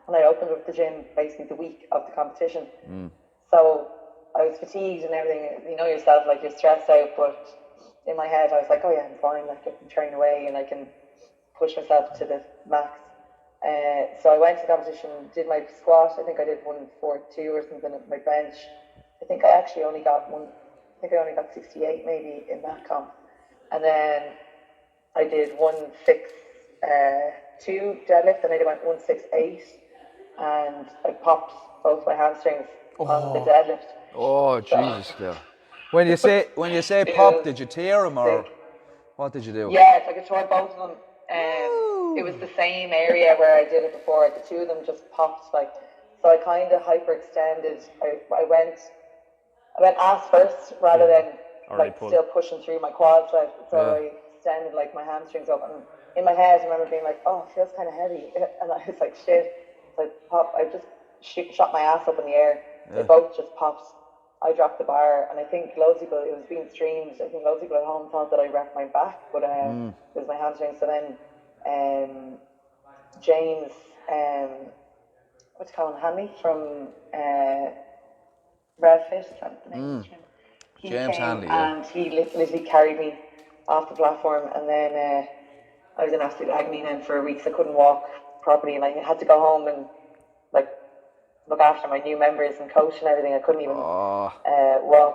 And I opened up the gym basically the week of the competition. So I was fatigued and everything. You know yourself, like you're stressed out, but in my head I was like, oh yeah, I'm fine, like I can train away and I can push myself to the max. So I went to the competition, did my squat. I think I did 142 or something at my bench. I think I actually only got 68 maybe in that comp. And then I did 162 deadlift, and I did 168, and I popped both my hamstrings on the deadlift. Oh, Jesus, Claire. When you say pop, did you tear them or what did you do? Yeah, it's like I tore both of them. It was the same area where I did it before. The two of them just popped, like, so I kind of hyperextended. I went ass first rather than still pushing through my quads. Like, so I extended like my hamstrings up, and in my head I remember being like, oh, it feels kind of heavy, and I was like, shit. So I just shot my ass up in the air. They both just popped. I dropped the bar, and I think loads of people, it was being streamed, I think loads of people at home thought that I wrecked my back, but it was my hamstring. So then James, what's he called, Hanley from RevFit, is that the name of his gym? James Hanley, and he literally carried me off the platform, and then I was in absolute agony then for weeks. I couldn't walk properly, and I had to go home and like look after my new members and coach and everything. I couldn't even walk. It was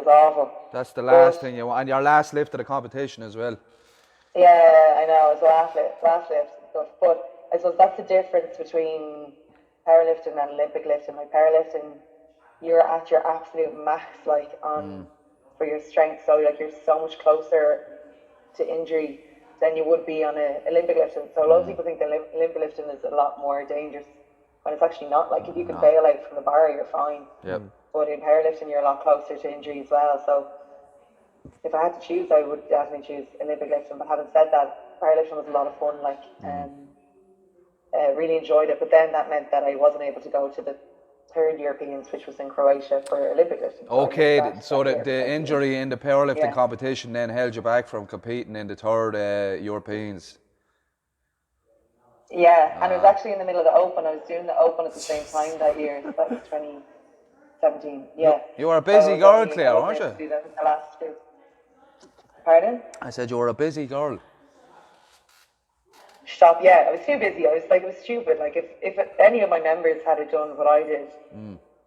awful. That's the last thing you want, and your last lift of the competition as well. Yeah, I know, it was last lift stuff. But I suppose that's the difference between powerlifting and Olympic lifting. Like powerlifting, you're at your absolute max, like on for your strength. So like you're so much closer to injury than you would be on a Olympic lifting. So a lot of people think that Olympic lifting is a lot more dangerous, when it's actually not. Like if you can bail out from the bar, you're fine. Yep. But in powerlifting, you're a lot closer to injury as well. So if I had to choose, I would definitely choose Olympic lifting. But having said that, powerlifting was a lot of fun. Like, really enjoyed it. But then that meant that I wasn't able to go to the third Europeans, which was in Croatia, for Olympic lifting. Okay, so the injury in the powerlifting competition then held you back from competing in the third Europeans. Yeah, and it was actually in the middle of the Open. I was doing the Open at the same time that year. So that was 2017. Yeah. You were a busy girl, Claire, weren't you? Do the last two. Pardon? I said you were a busy girl. Stop. Yeah, I was too busy. I was like, it was stupid. Like if any of my members had done what I did,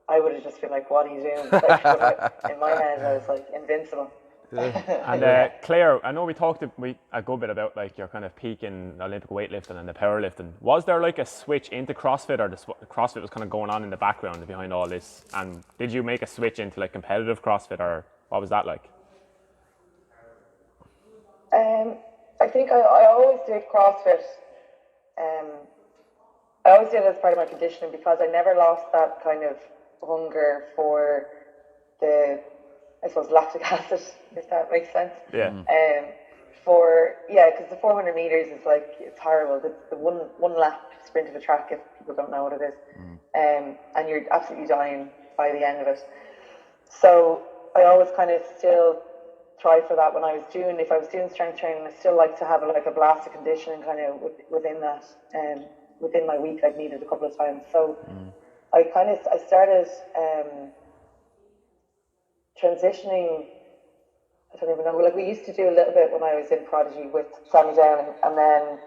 I would have just been like, what are you doing? Like, in my head, I was like invincible. And Claire, I know we talked a good bit about like your kind of peak in Olympic weightlifting and the powerlifting. Was there like a switch into CrossFit, or the CrossFit was kind of going on in the background behind all this? And did you make a switch into like competitive CrossFit, or what was that like? I think I always did CrossFit. I always did it as part of my conditioning, because I never lost that kind of hunger for the, I suppose, lactic acid, if that makes sense. Yeah. Because the 400 meters is like, it's horrible. The one lap sprint of a track, if people don't know what it is, and you're absolutely dying by the end of it. So I always kind of still try for that when if I was doing strength training, I still like to have like a blast of conditioning kind of within that. Within my week, I'd need it a couple of times. So I started transitioning. I don't even know. Like we used to do a little bit when I was in Prodigy with Sammy Down, and then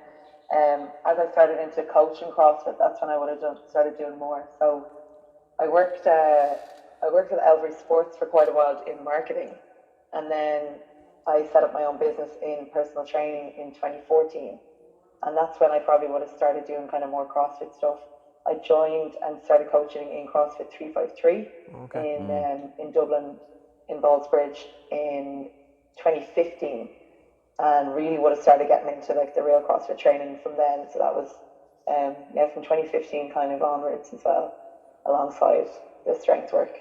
as I started into coaching CrossFit, that's when I would have started doing more. So I worked with Elvery Sports for quite a while in marketing, and then I set up my own business in personal training in 2014, and that's when I probably would have started doing kind of more CrossFit stuff. I joined and started coaching in CrossFit 353 in Dublin, in Ballsbridge in 2015, and really would have started getting into like the real CrossFit training from then. So that was from 2015 kind of onwards as well, alongside the strength work.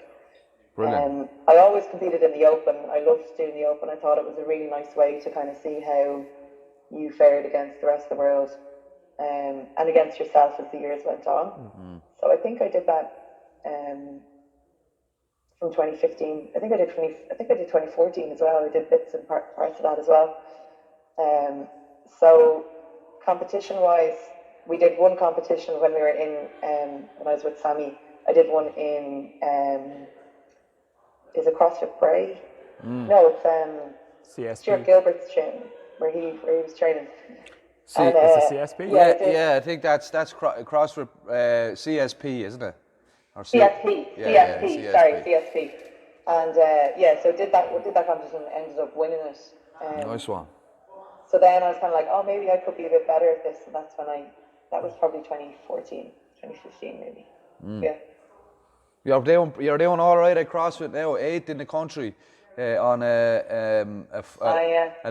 Brilliant. I always competed in the open. I loved doing the open. I thought it was a really nice way to kind of see how you fared against the rest of the world, and against yourself as the years went on. So I think I did that from 2015. I think I did 2014 as well. I did bits and parts of that as well. So competition wise, we did one competition when we were in when I was with Sammy. I did one in is it CrossFit Bray? No, it's CSP. Stuart Gilbert's gym where he was training. Is it CSP? Yeah, I think that's CrossFit CSP, isn't it? Or CSP. Sorry, CSP. And so did that competition and ended up winning it. Nice one. So then I was kind of like, oh, maybe I could be a bit better at this. And that's when that was probably 2014, 2015 maybe. Yeah. You're doing all right at CrossFit now, 8th in the country on a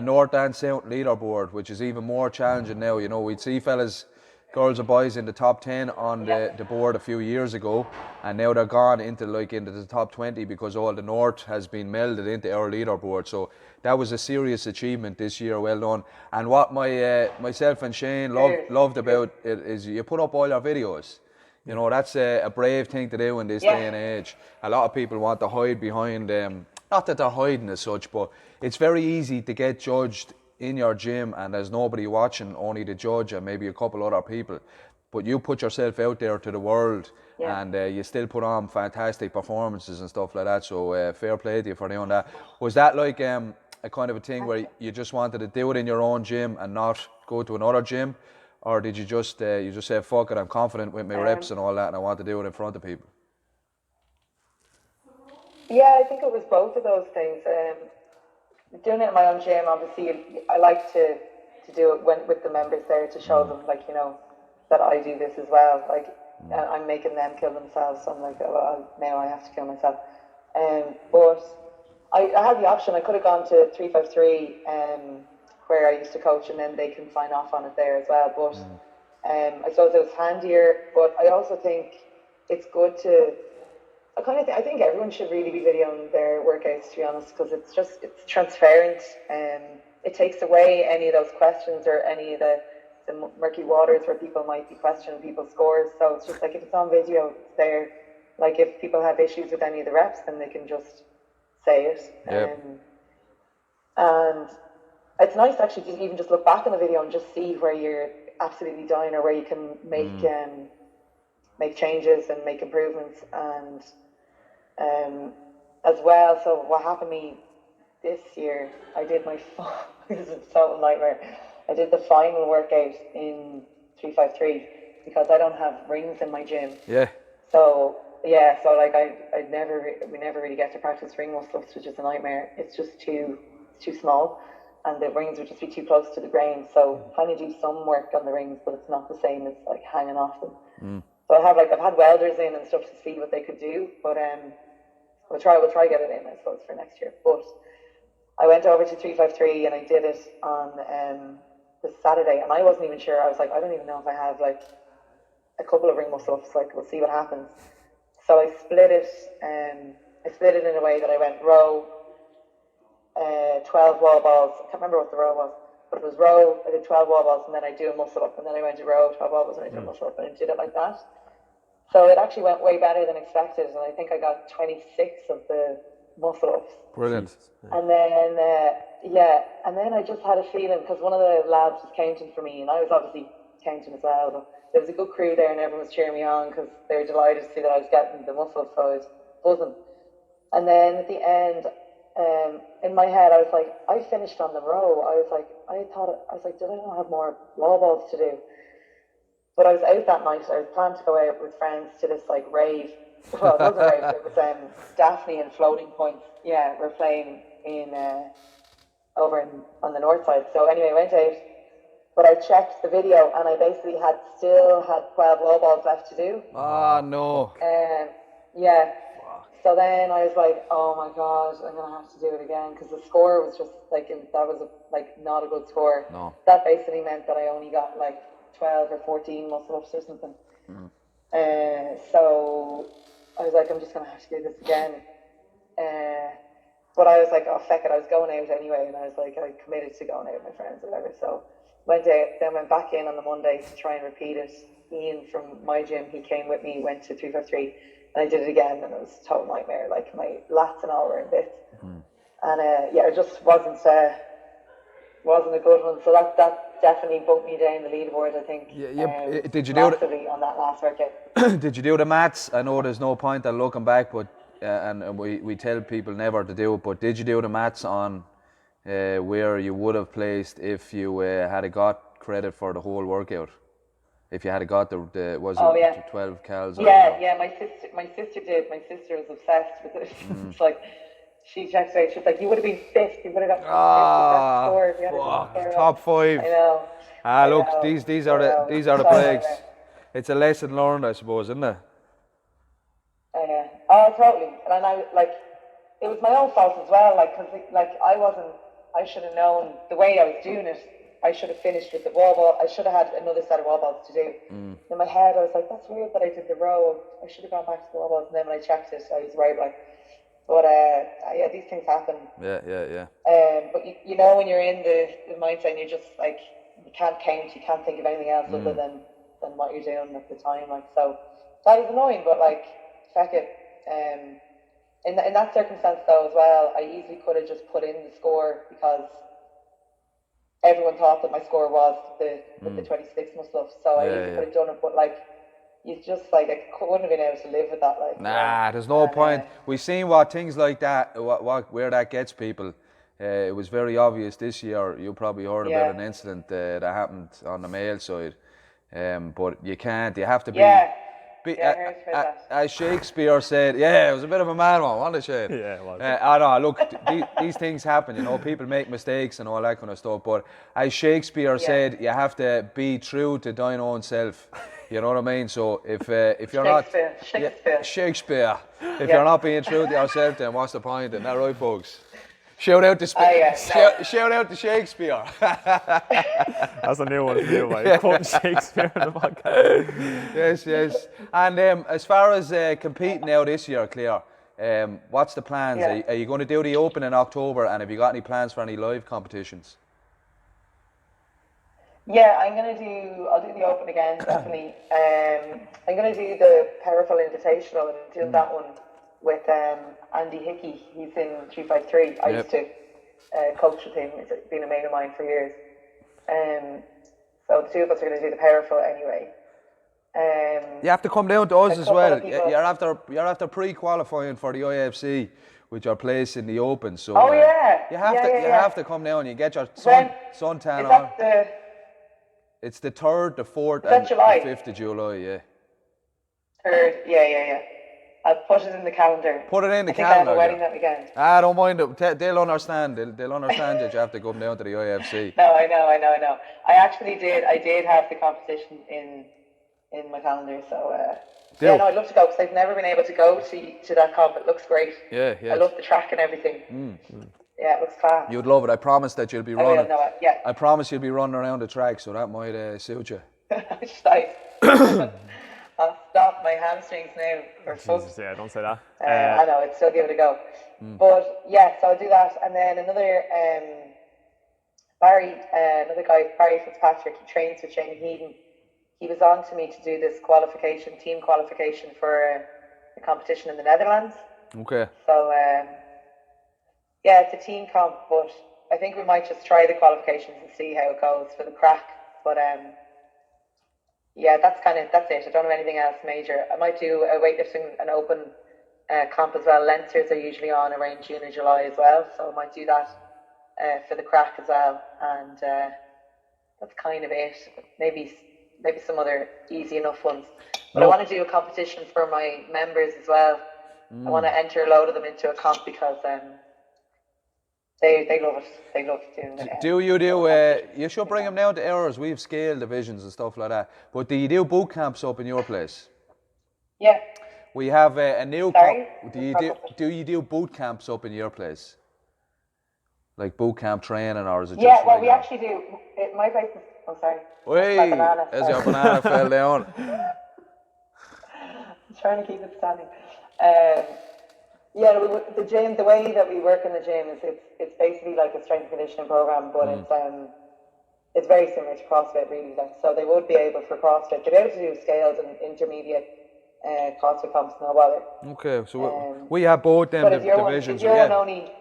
North and South leaderboard, which is even more challenging now. You know, we'd see girls and boys in the top 10 on the board a few years ago, and now they're gone into the top 20 because all the North has been melded into our leaderboard. So that was a serious achievement this year, well done. And what myself and Shane loved about it is you put up all your videos. You know, that's a brave thing to do in this day and age. A lot of people want to hide behind, not that they're hiding as such, but it's very easy to get judged in your gym and there's nobody watching, only the judge and maybe a couple other people. But you put yourself out there to the world and you still put on fantastic performances and stuff like that. So fair play to you for doing that. Was that like a kind of a thing where you just wanted to do it in your own gym and not go to another gym? Or did you just say, fuck it, I'm confident with my reps and all that and I want to do it in front of people? Yeah, I think it was both of those things. Doing it in my own gym, obviously, I like to do it with the members there to show them, like, you know, that I do this as well. Like, I'm making them kill themselves, so I'm like, oh, well, now I have to kill myself. But I had the option. I could have gone to 353, where I used to coach, and then they can sign off on it there as well. But I suppose it was handier. But I also think it's good to. I think everyone should really be videoing their workouts, to be honest, because it's transparent. It takes away any of those questions or any of the murky waters where people might be questioning people's scores. So it's just like if it's on video, it's there. Like if people have issues with any of the reps, then they can just say it. Yep. And it's nice actually to even just look back on the video and just see where you're absolutely dying or where you can make changes and make improvements. And as well, so what happened to me this year, I did this is a total nightmare. I did the final workout in 353 because I don't have rings in my gym. Yeah. So like we never really get to practice ring muscles, which is a nightmare. It's just too small, and the rings would just be too close to the ground. So kind of do some work on the rings, but it's not the same as like hanging off them. So I've had welders in and stuff to see what they could do, but we'll try get it in, I suppose, for next year. But I went over to 353 and I did it on the Saturday, and I wasn't even sure. I was like, I don't even know if I have like a couple of ring muscle-ups. Like, we'll see what happens. So I split it. I split it in a way that I went row, 12 wall balls. I can't remember what the row was, but it was row. I did 12 wall balls, and then I do a muscle up, and then I went to row, 12 wall balls, and I did a muscle up, and I did it like that. So it actually went way better than expected, and I think I got 26 of the muscle ups. Brilliant. And then, and then I just had a feeling, because one of the lads was counting for me, and I was obviously counting as well, but there was a good crew there and everyone was cheering me on because they were delighted to see that I was getting the muscle ups, so I was buzzing. And then at the end, in my head, I was like, I finished on the row. I was like, did I not have more wall balls to do? But I was out that night. I was planning to go out with friends to this like rave. Well, it wasn't a rave. It was Daphne and Floating Points. Yeah, we're playing in on the north side. So anyway, I went out, but I checked the video and I basically still had 12 wall balls left to do. Ah, no. Yeah. So then I was like, oh my God, I'm going to have to do it again, because the score was just like, that was not a good score. No. That basically meant that I only got like 12 or 14 muscle ups or something. So I was like, I'm just going to have to do this again. But I was like, oh, feck it, I was going out anyway, and I was like, I committed to going out with my friends or whatever. So went back in on the Monday to try and repeat it. Ian from my gym, he came with me, went to 353. And I did it again, and it was a total nightmare. Like my lats and all were in bits, and it just wasn't a good one. So that definitely bumped me down the leaderboard, I think. Did you do it on that last workout? Did you do the maths? I know there's no point in looking back, but and we tell people never to do it. But did you do the maths on where you would have placed if you had got credit for the whole workout? If you had got the 12 cals? Yeah, my sister did. My sister was obsessed with it. It's like, she checked out, she was like, you would have been fifth, you would have got score. Top 5. I know. Look, these are the plagues. It's a lesson learned, I suppose, isn't it? Oh, totally. And it was my own fault as well, I should have known the way I was doing it. I should have finished with the wall ball. I should have had another set of wall balls to do. In my head, I was like, that's weird that I did the row. I should have gone back to the wall balls. And then when I checked it, I was right. But these things happen. Yeah. But you know, when you're in the mindset and you're just like, you can't count, you can't think of anything else other than what you're doing at the time. So that was annoying, but feck it. In that circumstance though as well, I easily could have just put in the score, because everyone thought that my score was the 26 muscle ups, so I could have done it, but you just I wouldn't have been able to live with that. There's no point. We've seen what things like that, where that gets people. It was very obvious this year. You probably heard about an incident that happened on the male side, but you can't. You have to be. As Shakespeare said, it was a bit of a mad one, wasn't it, Shane? Yeah, it was. I know, look, these things happen, people make mistakes and all that kind of stuff, but as Shakespeare said, you have to be true to thine own self, you know what I mean? So if you're not... Shakespeare. If you're not being true to yourself, then what's the point? Isn't that right, folks? Shout out to shout out to Shakespeare. That's a new one for you, mate. Quoting Shakespeare in the podcast. Yes. And as far as competing now this year, Claire, what's the plans? Are you going to do the Open in October, and have you got any plans for any live competitions? Yeah, I'll do the Open again, definitely. I'm going to do the Powerful Invitational, and doing that one with Andy Hickey. He's in 353. I used to coach with him. He's been a mate of mine for years. So the two of us are going to do the Powerful anyway. You have to come down to us as well. You're after pre-qualifying for the IFC, with your place in the Open. So you have to come down and you get your suntan on. It's the 3rd, the 4th, and the 5th of July. Yeah. 3rd, yeah. I'll put it in the calendar. Put it in the calendar. I have a wedding that weekend. I don't mind it. They'll understand. They'll understand that you have to come down to the IFC. No, I know. I actually did. I did have the competition in my calendar. So I'd love to go, because I've never been able to go to that comp. It looks great. Yeah. I love the track and everything. Yeah, it looks class. You'd love it. I promise that you'll be running. I promise you'll be running around the track, so that might suit you. I'll stop my hamstrings now. Jesus, don't say that. I know, it's still give it a go. But so I'll do that. And then another another guy, Barry Fitzpatrick, he trains with Shane Heaton. He was on to me to do this team qualification for a competition in the Netherlands. Okay. So Yeah, it's a team comp, but I think we might just try the qualifications and see how it goes for the crack. But yeah, that's it. I don't have anything else major. I might do a weightlifting and open comp as well. Leinsters are usually on around June or July as well, so I might do that for the crack as well. And that's kind of it. Maybe some other easy enough ones. But I want to do a competition for my members as well. I want to enter a load of them into a comp because they love it. They love doing it. You should bring them down to ours. We have scale divisions and stuff like that. But do you do boot camps up in your place? Yeah. We have a new. Sorry? Do you do boot camps up in your place? Like boot camp training, or is it just? Yeah, well, we actually do. My place is. Oh, sorry. Wait, as your banana fell down. I'm trying to keep it standing. Yeah, the gym. The way that we work in the gym is it's basically like a strength and conditioning program, but it's very similar to CrossFit, really. So they would be able for CrossFit. They'd be able to do scales and intermediate CrossFit comps, no bother. Okay, so we have both them divisions. If you're one only.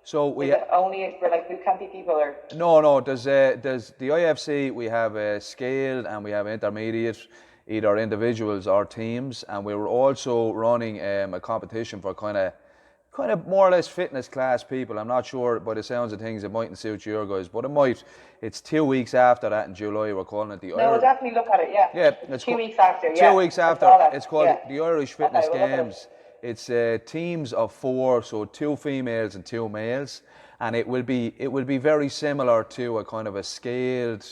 So we only for like boot campy people, or no. There's the IFC. We have scaled and we have intermediate, either individuals or teams, and we were also running a competition for kind of more or less fitness class people. I'm not sure by the sounds of things it mightn't suit your guys, but it might. It's 2 weeks after that in July. We're calling it the. No, we'll definitely look at it. Yeah. Yeah, it's 2 weeks after. 2 weeks after. It's called the Irish Fitness Games. It's teams of 4, so 2 females and 2 males, and it will be very similar to a kind of a scaled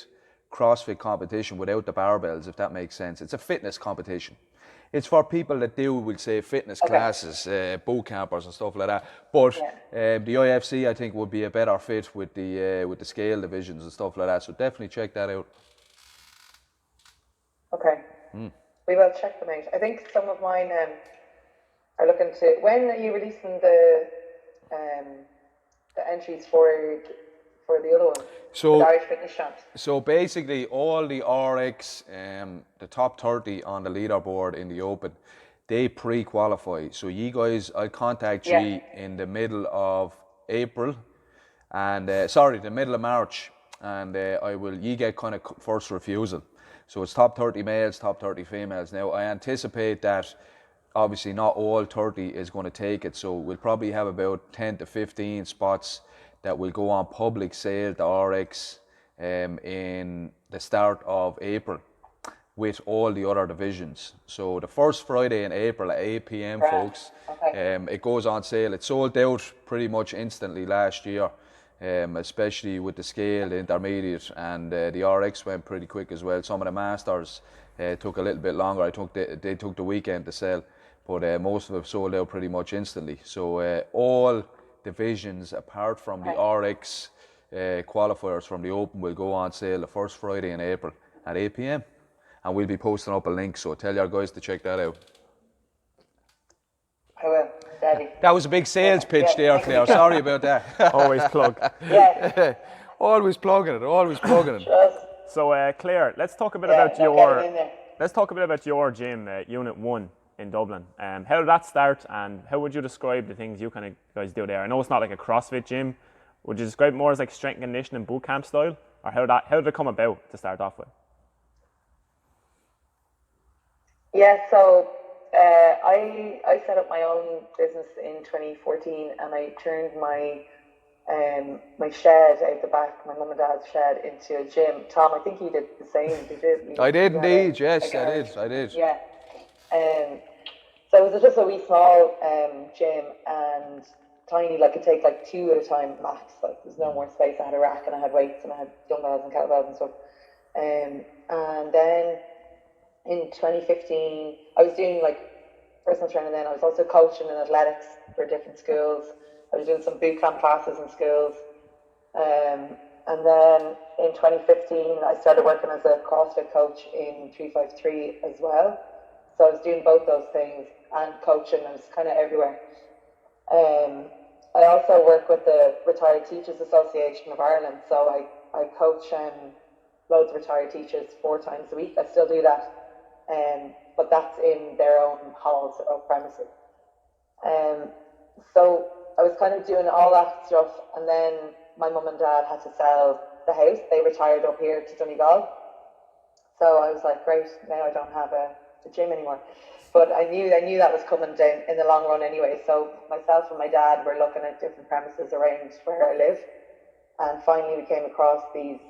CrossFit competition without the barbells, if that makes sense. It's a fitness competition. It's for people that do, we'll say, fitness classes, boot campers and stuff like that. But the IFC, I think, would be a better fit with the scale divisions and stuff like that. So definitely check that out. Okay. We will check them out. I think some of mine are looking to. When are you releasing the entries for the other one? So the Irish Fitness Champs. So basically, all the RX, the top 30 on the leaderboard in the Open, they pre-qualify. So you guys, I'll contact you in the middle of April, and the middle of March, and you get kind of first refusal. So it's top 30 males, top 30 females. Now I anticipate that obviously not all 30 is going to take it, so we'll probably have about 10 to 15 spots that will go on public sale to RX in the start of April with all the other divisions. So the first Friday in April at 8 p.m, folks, it goes on sale. It sold out pretty much instantly last year, especially with the scale, the intermediate, and the RX went pretty quick as well. Some of the masters took a little bit longer. They took the weekend to sell, but most of them sold out pretty much instantly. So all divisions apart from the RX qualifiers from the Open will go on sale the first Friday in April at 8 p.m. and we'll be posting up a link, so tell your guys to check that out. I will, Daddy. That was a big sales pitch there, Claire. Sorry about that. Always plug. Yeah. Always plugging it. So Claire, let's talk a bit about your gym, Unit 1 in Dublin. How did that start, and how would you describe the things you kind of guys do there? I know it's not like a CrossFit gym. Would you describe it more as like strength and conditioning boot camp style, or how did it come about to start off with? Yeah, so I set up my own business in 2014, and I turned my shed out the back, my mum and dad's shed, into a gym. Tom, I think you did the same. I did indeed. Yes, I did. Yeah. So it was just a wee small gym, and tiny, like it take like 2 at a time max. Like there's no more space. I had a rack and I had weights and I had dumbbells and kettlebells and stuff. And then in 2015, I was doing like personal training. Then I was also coaching in athletics for different schools. I was doing some boot camp classes in schools. And then in 2015, I started working as a CrossFit coach in 353 as well. So I was doing both those things and coaching. I was kind of everywhere. I also work with the Retired Teachers Association of Ireland. So I coach loads of retired teachers 4 times a week. I still do that. But that's in their own halls or premises. So I was kind of doing all that stuff, and then my mum and dad had to sell the house. They retired up here to Donegal. So I was like, great, now I don't have a gym anymore. But I knew that was coming down in the long run anyway. So myself and my dad were looking at different premises around where I live. And finally we came across these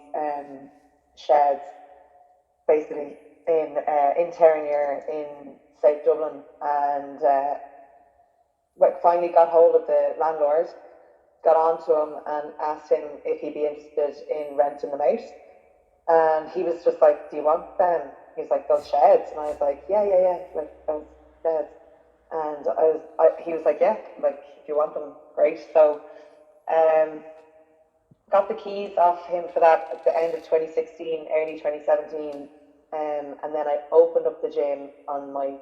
sheds, basically in Terranure in South Dublin. And finally got hold of the landlord, got on to him and asked him if he'd be interested in renting them out. And he was just like, do you want them? He was like, those sheds? And I was like, yeah, like those sheds. And he was like, yeah, like if you want them, great. So got the keys off him for that at the end of 2016, early 2017. And then I opened up the gym on my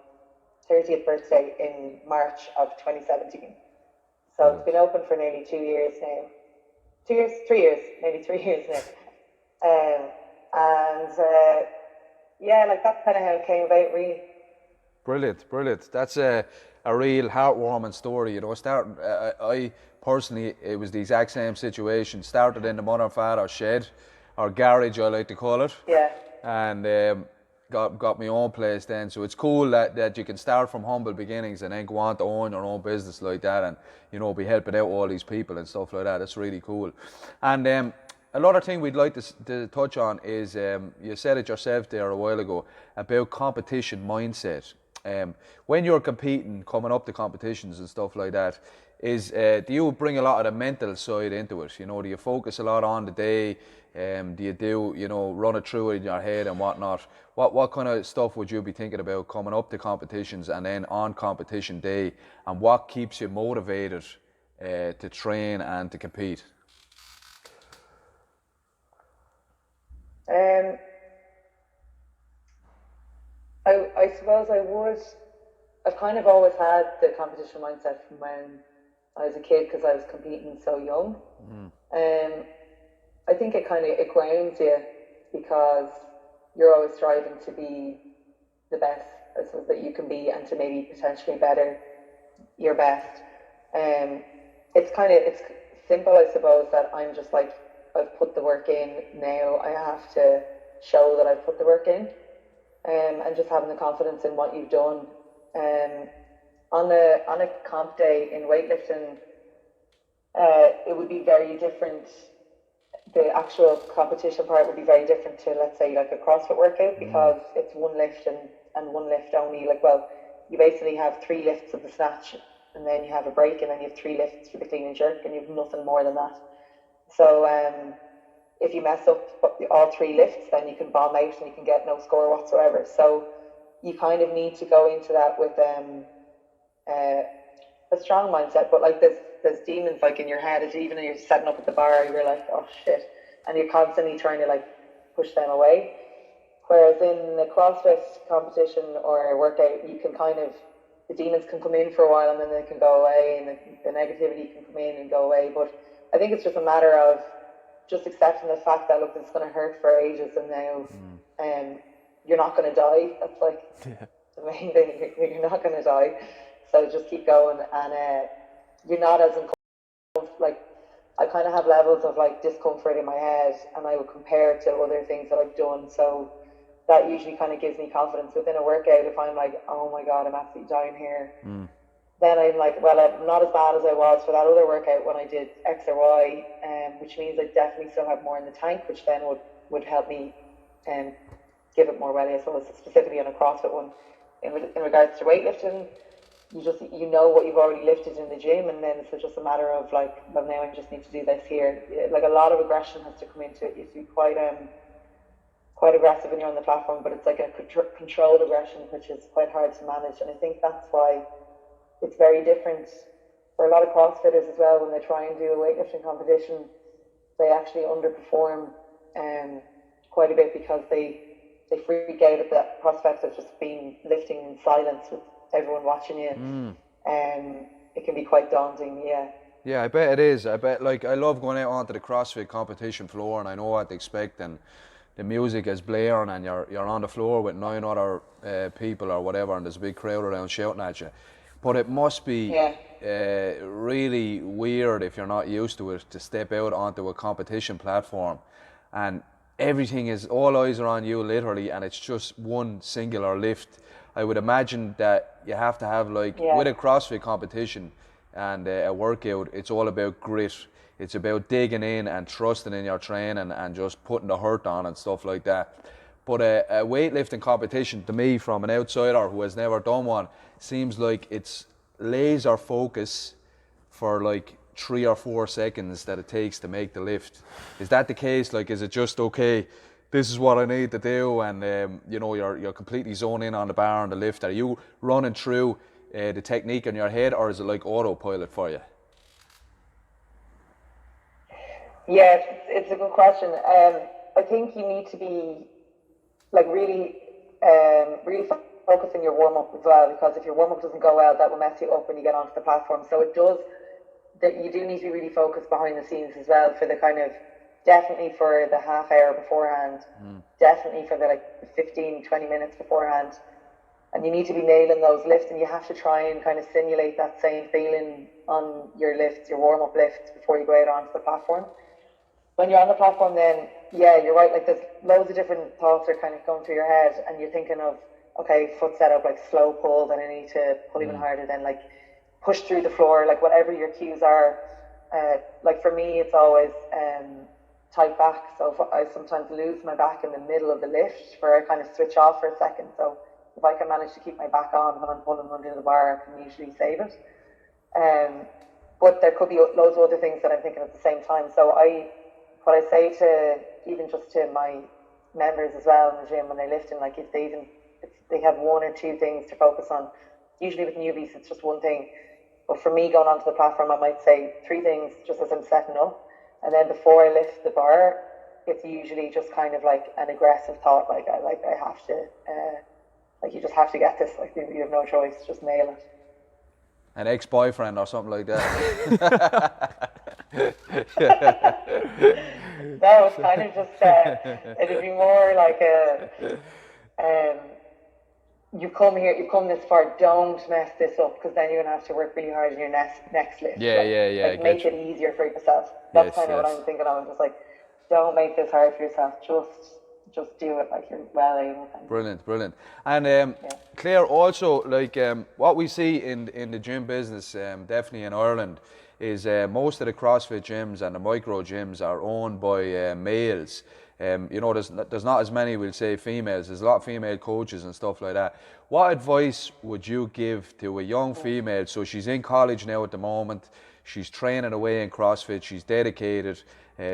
30th birthday in March of 2017. So it's been open for nearly 2 years now. 3 years, nearly 3 years now. Yeah, like that's kind of how it came about, really. Brilliant. That's a real heartwarming story. You know, I personally, it was the exact same situation. Started in the mother and father's shed, or garage, I like to call it. Yeah. And got my own place then. So it's cool that you can start from humble beginnings and then go on to own your own business like that, and you know, be helping out all these people and stuff like that. That's really cool. And another thing we'd like to touch on is, you said it yourself there a while ago, about competition mindset. When you're competing, coming up to competitions and stuff like that, do you bring a lot of the mental side into it? You know, do you focus a lot on the day? Do you run it through in your head and whatnot? What kind of stuff would you be thinking about coming up to competitions and then on competition day? And what keeps you motivated to train and to compete? I suppose I've kind of always had the competition mindset from when I was a kid, because I was competing so young. I think it grounds you, because you're always striving to be the best, I suppose, that you can be, and to maybe potentially better your best. It's simple, I suppose, that I'm just like, I've put the work in, now I have to show that I've put the work in, and just having the confidence in what you've done. On a comp day in weightlifting, it would be very different. The actual competition part would be very different to, let's say, like a CrossFit workout, because it's one lift and one lift only. Like, well, you basically have 3 lifts of the snatch, and then you have a break, and then you have 3 lifts for the clean and jerk, and you have nothing more than that. So if you mess up all 3 lifts, then you can bomb out and you can get no score whatsoever. So you kind of need to go into that with a strong mindset. But like there's demons like in your head, as even when you're setting up at the bar, you're like, oh shit, and you're constantly trying to like push them away. Whereas in the CrossFit competition or workout, you can the demons can come in for a while and then they can go away, and the negativity can come in and go away. But I think it's just a matter of just accepting the fact that, look, it's going to hurt for ages, and now you're not going to die. That's like the main thing. You're not going to die. So just keep going, and you're not as uncomfortable. Like, I kind of have levels of like discomfort in my head, and I would compare it to other things that I've done. So that usually kind of gives me confidence within a workout. If I'm like, oh my God, I'm absolutely dying here, then I'm like, well, I'm not as bad as I was for that other workout when I did X or Y, which means I definitely still have more in the tank, which then would help me give it more value, I suppose, specifically on a CrossFit one. In regards to weightlifting, you know what you've already lifted in the gym, and then it's just a matter of like, well, now I just need to do this here. Like, a lot of aggression has to come into it. You have to be quite aggressive when you're on the platform, but it's like a controlled aggression, which is quite hard to manage. And I think that's why it's very different for a lot of CrossFitters as well. When they try and do a weightlifting competition, they actually underperform quite a bit, because they freak out at the prospect of just being lifting in silence with everyone watching you. It can be quite daunting. Yeah, I bet it is. I bet, like, I love going out onto the CrossFit competition floor, and I know what to expect, and the music is blaring, and you're on the floor with 9 other people or whatever, and there's a big crowd around shouting at you. But it must be Yeah. really weird if you're not used to it to step out onto a competition platform and everything is, all eyes are on you literally, and it's just one singular lift. I would imagine that you have to have, like, with a CrossFit competition and a workout, it's all about grit. It's about digging in and trusting in your training and just putting the hurt on and stuff like that. But a weightlifting competition, to me, from an outsider who has never done one, seems like it's laser focus for like 3 or 4 seconds that it takes to make the lift. Is that the case? Like, is it just, okay, this is what I need to do, and you know, you're completely zoned in on the bar and the lift? Are you running through the technique in your head, or is it like autopilot for you? Yeah, it's a good question. I think you need to be like really focusing your warm up as well, because if your warm up doesn't go well, that will mess you up when you get onto the platform. So it does, that you do need to be really focused behind the scenes as well, for the kind of, definitely for the half hour beforehand, definitely for the like 15-20 minutes beforehand, and you need to be nailing those lifts, and you have to try and kind of simulate that same feeling on your lifts, your warm up lifts, before you go out onto the platform. When you're on the platform, then yeah, you're right, like there's loads of different thoughts are kind of going through your head, and you're thinking of, okay, foot setup, like slow pull, then I need to pull even harder, then like push through the floor, like whatever your cues are. Like for me, it's always tight back, so if I sometimes lose my back in the middle of the lift, where I kind of switch off for a second. So if I can manage to keep my back on when I'm pulling under the bar, I can usually save it. But there could be loads of other things that I'm thinking at the same time. So what I say to, even just to my members as well in the gym when they're lifting, like if they have 1 or 2 things to focus on. Usually with newbies, it's just one thing. But for me, going onto the platform, I might say 3 things just as I'm setting up. And then before I lift the bar, it's usually just kind of like an aggressive thought, like I have to, like you just have to get this, like you have no choice, just nail it. An ex-boyfriend or something like that. No, it's kind of just, it'd be more like you've come this far, don't mess this up, because then you're going to have to work really hard in your next lift. Yeah. Like make it easier for yourself. That's kind of what I'm thinking of. I'm just like, don't make this hard for yourself. Just do it like you're well able. Brilliant. And Claire, also, like what we see in the gym business, definitely in Ireland, is most of the CrossFit gyms and the micro gyms are owned by males. You know, there's not as many, we'll say, females. There's a lot of female coaches and stuff like that. What advice would you give to a young female? So she's in college now at the moment. She's training away in CrossFit. She's dedicated.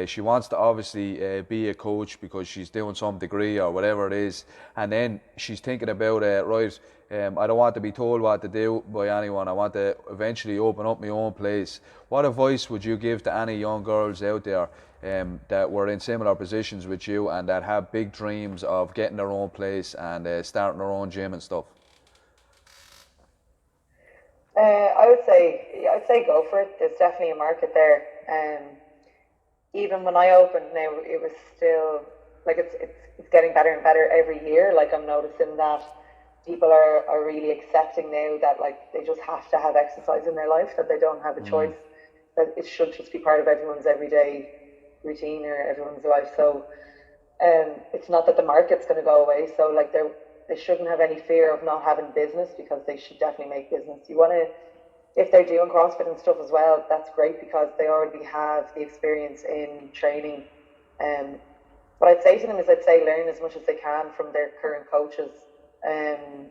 She wants to obviously be a coach because she's doing some degree or whatever it is. And then she's thinking about, I don't want to be told what to do by anyone. I want to eventually open up my own place. What advice would you give to any young girls out there that were in similar positions with you and that have big dreams of getting their own place and starting their own gym and stuff? I'd say go for it. There's definitely a market there. Even when I opened now, it was still like it's getting better and better every year. Like I'm noticing that people are really accepting now that like they just have to have exercise in their life, that they don't have a choice, that it should just be part of everyone's everyday routine or everyone's life. So it's not that the market's going to go away. So like they shouldn't have any fear of not having business, because they should definitely make business. You want to, if they're doing CrossFit and stuff as well, that's great because they already have the experience in training. What I'd say to them is learn as much as they can from their current coaches, and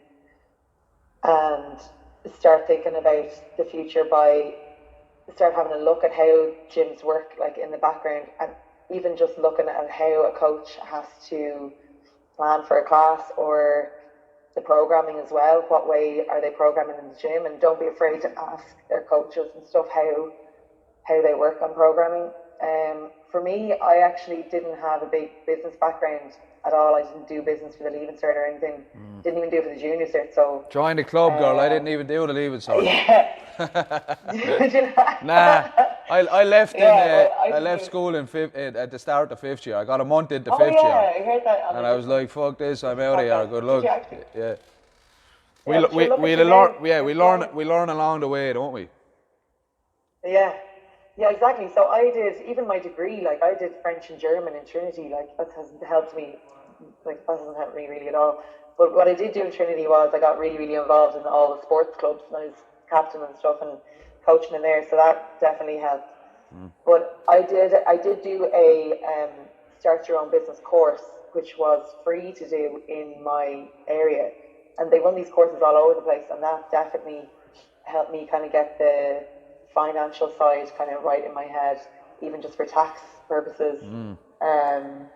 start thinking about the future by start having a look at how gyms work, like in the background, and even just looking at how a coach has to plan for a class or the programming as well. What way are they programming in the gym? And don't be afraid to ask their coaches and stuff how they work on programming. For me, I actually didn't have a big business background at all. I didn't do business for the Leaving Cert or anything. Didn't even do it for the Junior Cert. So join the club, girl. I didn't even do the Leaving Cert. Yeah. Nah, I left I left school at the start of the 5th year. I got a month into 5th year. I heard that. And I was like, fuck this, I'm out of here. Good luck. Yeah. We Yeah, l- but you're looking to we learn along the way, don't we? Yeah, yeah, exactly. So I did even my degree, like I did French and German in Trinity. Like that hasn't helped me, like that hasn't helped me really at all. But what I did do in Trinity was I got really, really involved in all the sports clubs, and I was captain and stuff and coaching in there. So that definitely helped. But I did do a start your own business course, which was free to do in my area, and they run these courses all over the place, and that definitely helped me kind of get the financial side kind of right in my head, even just for tax purposes. Um,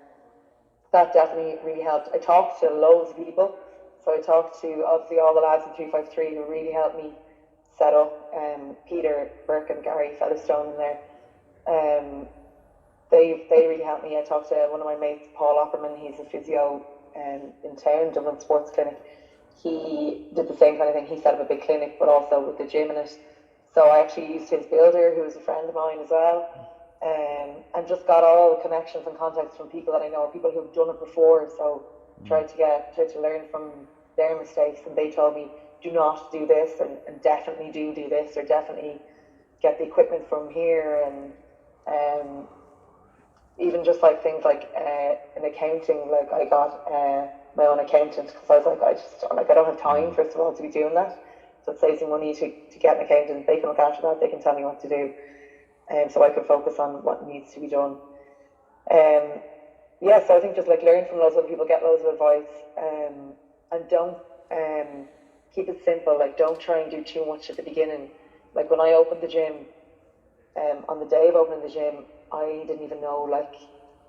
that definitely really helped. I talked to loads of people, so I talked to obviously all the lads in 353 who really helped me set up. Peter Burke and Gary Featherstone in there. Um, they really helped me. I talked to one of my mates, Paul Opperman. He's a physio in town, Dublin Sports Clinic. He did the same kind of thing. He set up a big clinic, but also with the gym in it. So I actually used his builder, who was a friend of mine as well, and just got all the connections and contacts from people that I know, people who've done it before. So tried to learn from their mistakes, and they told me, do not do this, and definitely do this, or definitely get the equipment from here, and even just like things like in accounting, like I got my own accountant because I was like, I don't have time first of all to be doing that. So it saves me money to get an accountant. They can look after that. They can tell me what to do, and so I can focus on what needs to be done. Yeah, so I think just like learn from loads of other people, get loads of advice, and don't keep it simple. Like don't try and do too much at the beginning. Like when I opened the gym, on the day of opening the gym, I didn't even know like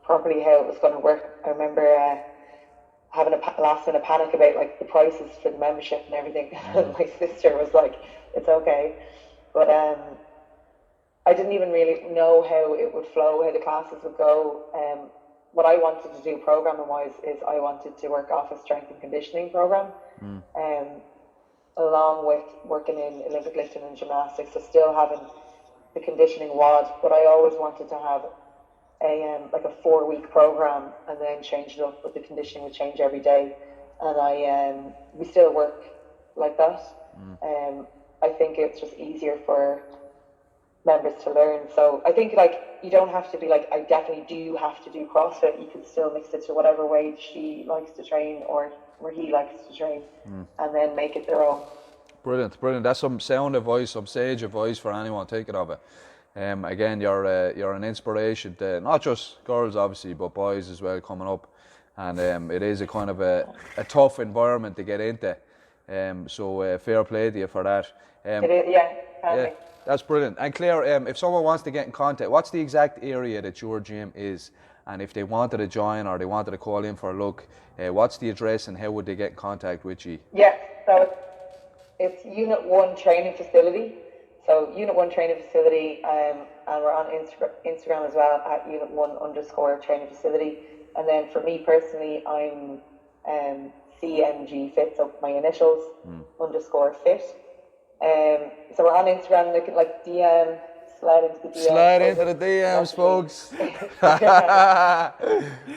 properly how it was going to work. I remember having a last minute panic about like the prices for the membership and everything. And my sister was like, "It's okay," but I didn't even really know how it would flow, how the classes would go. What I wanted to do programming wise is I wanted to work off a strength and conditioning program, along with working in Olympic lifting and gymnastics. So still having the conditioning WOD, but I always wanted to have a like a 4-week program and then change it up. But the conditioning would change every day, and we still work like that. I think it's just easier for members to learn. So I think like you don't have to be like, I definitely do have to do CrossFit. You can still mix it to whatever way she likes to train or where he likes to train, and then make it their own. Brilliant, brilliant. That's some sound advice, some sage advice for anyone taking of it. Again, you're an inspiration to not just girls obviously, but boys as well coming up. And it is a kind of a tough environment to get into. So fair play to you for that. It is, yeah, that's brilliant. And Claire, if someone wants to get in contact, what's the exact area that your gym is? And if they wanted to join or they wanted to call in for a look, what's the address and how would they get in contact with you? Yeah, so it's Unit 1 training facility. So Unit 1 training facility, and we're on Instagram as well at Unit 1 _ training facility. And then for me personally, I'm CMG Fit, so my initials _fit. So we're on Instagram, they can like DM, slide into the DMs. Slide into the DMs, folks.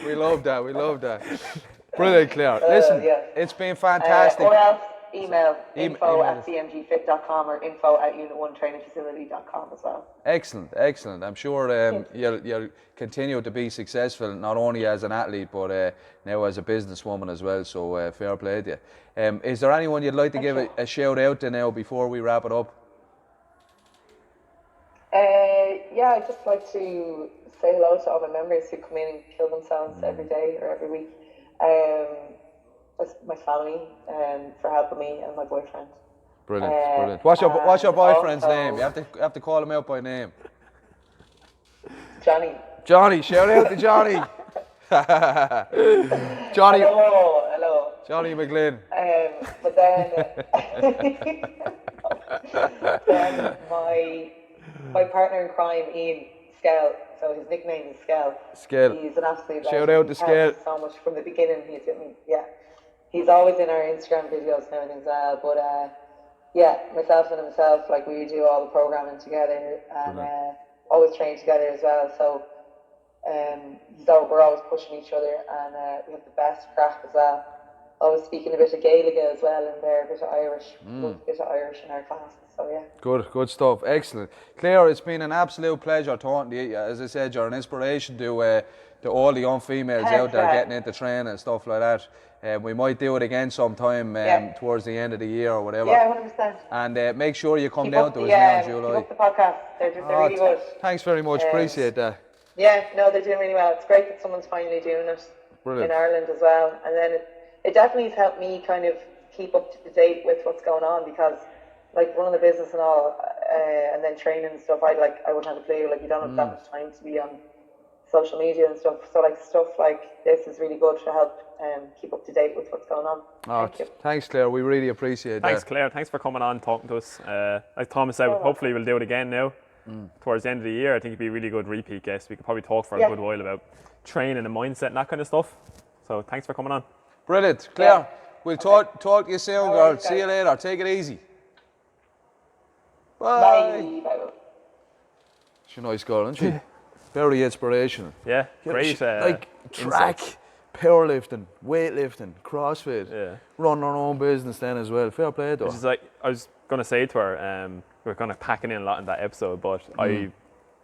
We love that, we love that. Brilliant, Claire. Listen, it's been fantastic. Or else email info@cmgfit.com or info@unit1trainingfacility.com as well. Excellent, excellent. I'm sure you'll continue to be successful, not only as an athlete, but now as a businesswoman as well, so fair play to you. Is there anyone you'd like to give a shout out to now before we wrap it up? Yeah, I'd just like to say hello to all my members who come in and kill themselves every day or every week. My family for helping me, and my boyfriend. Brilliant, brilliant. What's your boyfriend's name? You have to call him out by name. Johnny. Johnny, shout out to Johnny. Johnny. Hello. Johnny McGlynn. But then my partner in crime, Ian Skell, so his nickname is Skell. Skell. He's an absolute legend. Shout out to Skell. So much from the beginning. He's with me. Yeah. He's always in our Instagram videos and everything as well. But myself and himself, like we do all the programming together and always train together as well. So we're always pushing each other, and we have the best crack as well. always speaking a bit of Gaelic as well in there, a bit of Irish, love a bit of Irish in our classes. So yeah. Good stuff. Excellent. Claire, it's been an absolute pleasure talking to you. As I said, you're an inspiration to all the young females out there getting into training and stuff like that. We might do it again sometime towards the end of the year or whatever. Yeah, 100%. And make sure you come Keep down up to the, us now in July. keep up the podcast. They're really good. Thanks very much. Appreciate that. Yeah, no, they're doing really well. It's great that someone's finally doing it Brilliant. in Ireland as well. And then it definitely has helped me kind of keep up to date with what's going on, because like running a business and all, and then training and stuff, I wouldn't have a clue. Like, you don't have that much time to be on social media and stuff. So like stuff like this is really good to help keep up to date with what's going on. Thank you. Thanks, Claire. We really appreciate that. Thanks, Claire. Thanks for coming on, talking to us. Like Thomas said, hopefully we'll do it again now. Towards the end of the year, I think it'd be a really good repeat guest. We could probably talk for a good while about training and mindset and that kind of stuff. So thanks for coming on. Brilliant. Claire, we'll talk to you soon, girl. See you later. Take it easy. Bye. Bye. She's a nice girl, isn't she? Very inspirational. Yeah, great. Like track, powerlifting, weightlifting, CrossFit, run our own business then as well. Fair play to her. It's like, I was going to say to her, we're kind of packing in a lot in that episode, but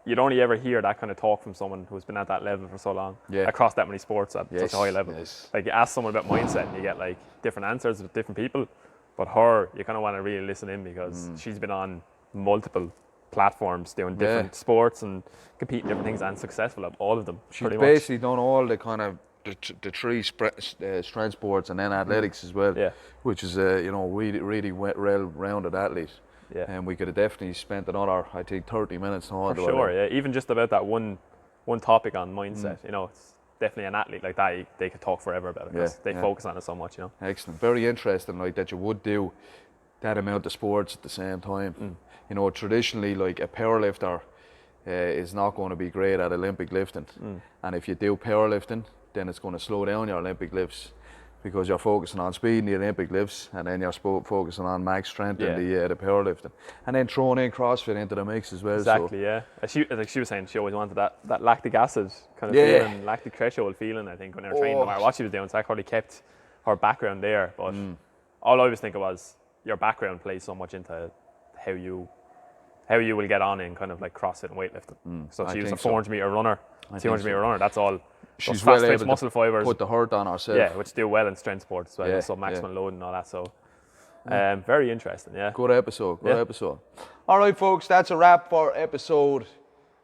you'd only ever hear that kind of talk from someone who's been at that level for so long, across that many sports at such a high level. Like, you ask someone about mindset and you get like different answers with different people, but her, you kind of want to really listen in, because she's been on multiple platforms doing different sports and competing different things and successful at all of them. She's basically done all the kind of the three strength sports and then athletics as well, which is really well-rounded athlete. Yeah. And we could have definitely spent another, I think, 30 minutes on for sure. Yeah, even just about that one topic on mindset. You know, it's definitely an athlete like that. They could talk forever about it, because they focus on it so much. You know. Excellent. Very interesting. Like that, you would do that amount of sports at the same time. You know, traditionally, like a powerlifter is not going to be great at Olympic lifting, and if you do powerlifting, then it's going to slow down your Olympic lifts, because you're focusing on speed in the Olympic lifts, and then you're focusing on max strength in the powerlifting, and then throwing in CrossFit into the mix as well. Exactly. Yeah. Like she was saying, she always wanted that lactic acid kind of feeling, lactic threshold feeling. I think when they were training, no matter what she was doing, so that probably kept her background there. But all I always think of was your background plays so much into how you will get on in kind of like CrossFit and weightlifting. So she was a 400 meter runner, 200 meter runner. That's all. She's well able muscle fibers, put the hurt on herself. Yeah, which do well in strength sports as well. So maximum load and all that. So very interesting. Yeah. Good episode. Good episode. All right, folks. That's a wrap for episode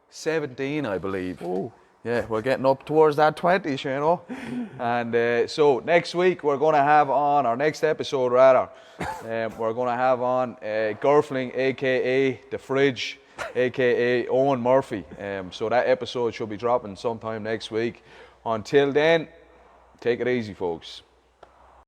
17, I believe. Ooh. Yeah, we're getting up towards that 20s, you know. And so next week we're going to have on, our next episode rather, we're going to have on Girfling, aka The Fridge, aka Owen Murphy. So that episode should be dropping sometime next week. Until then, take it easy, folks.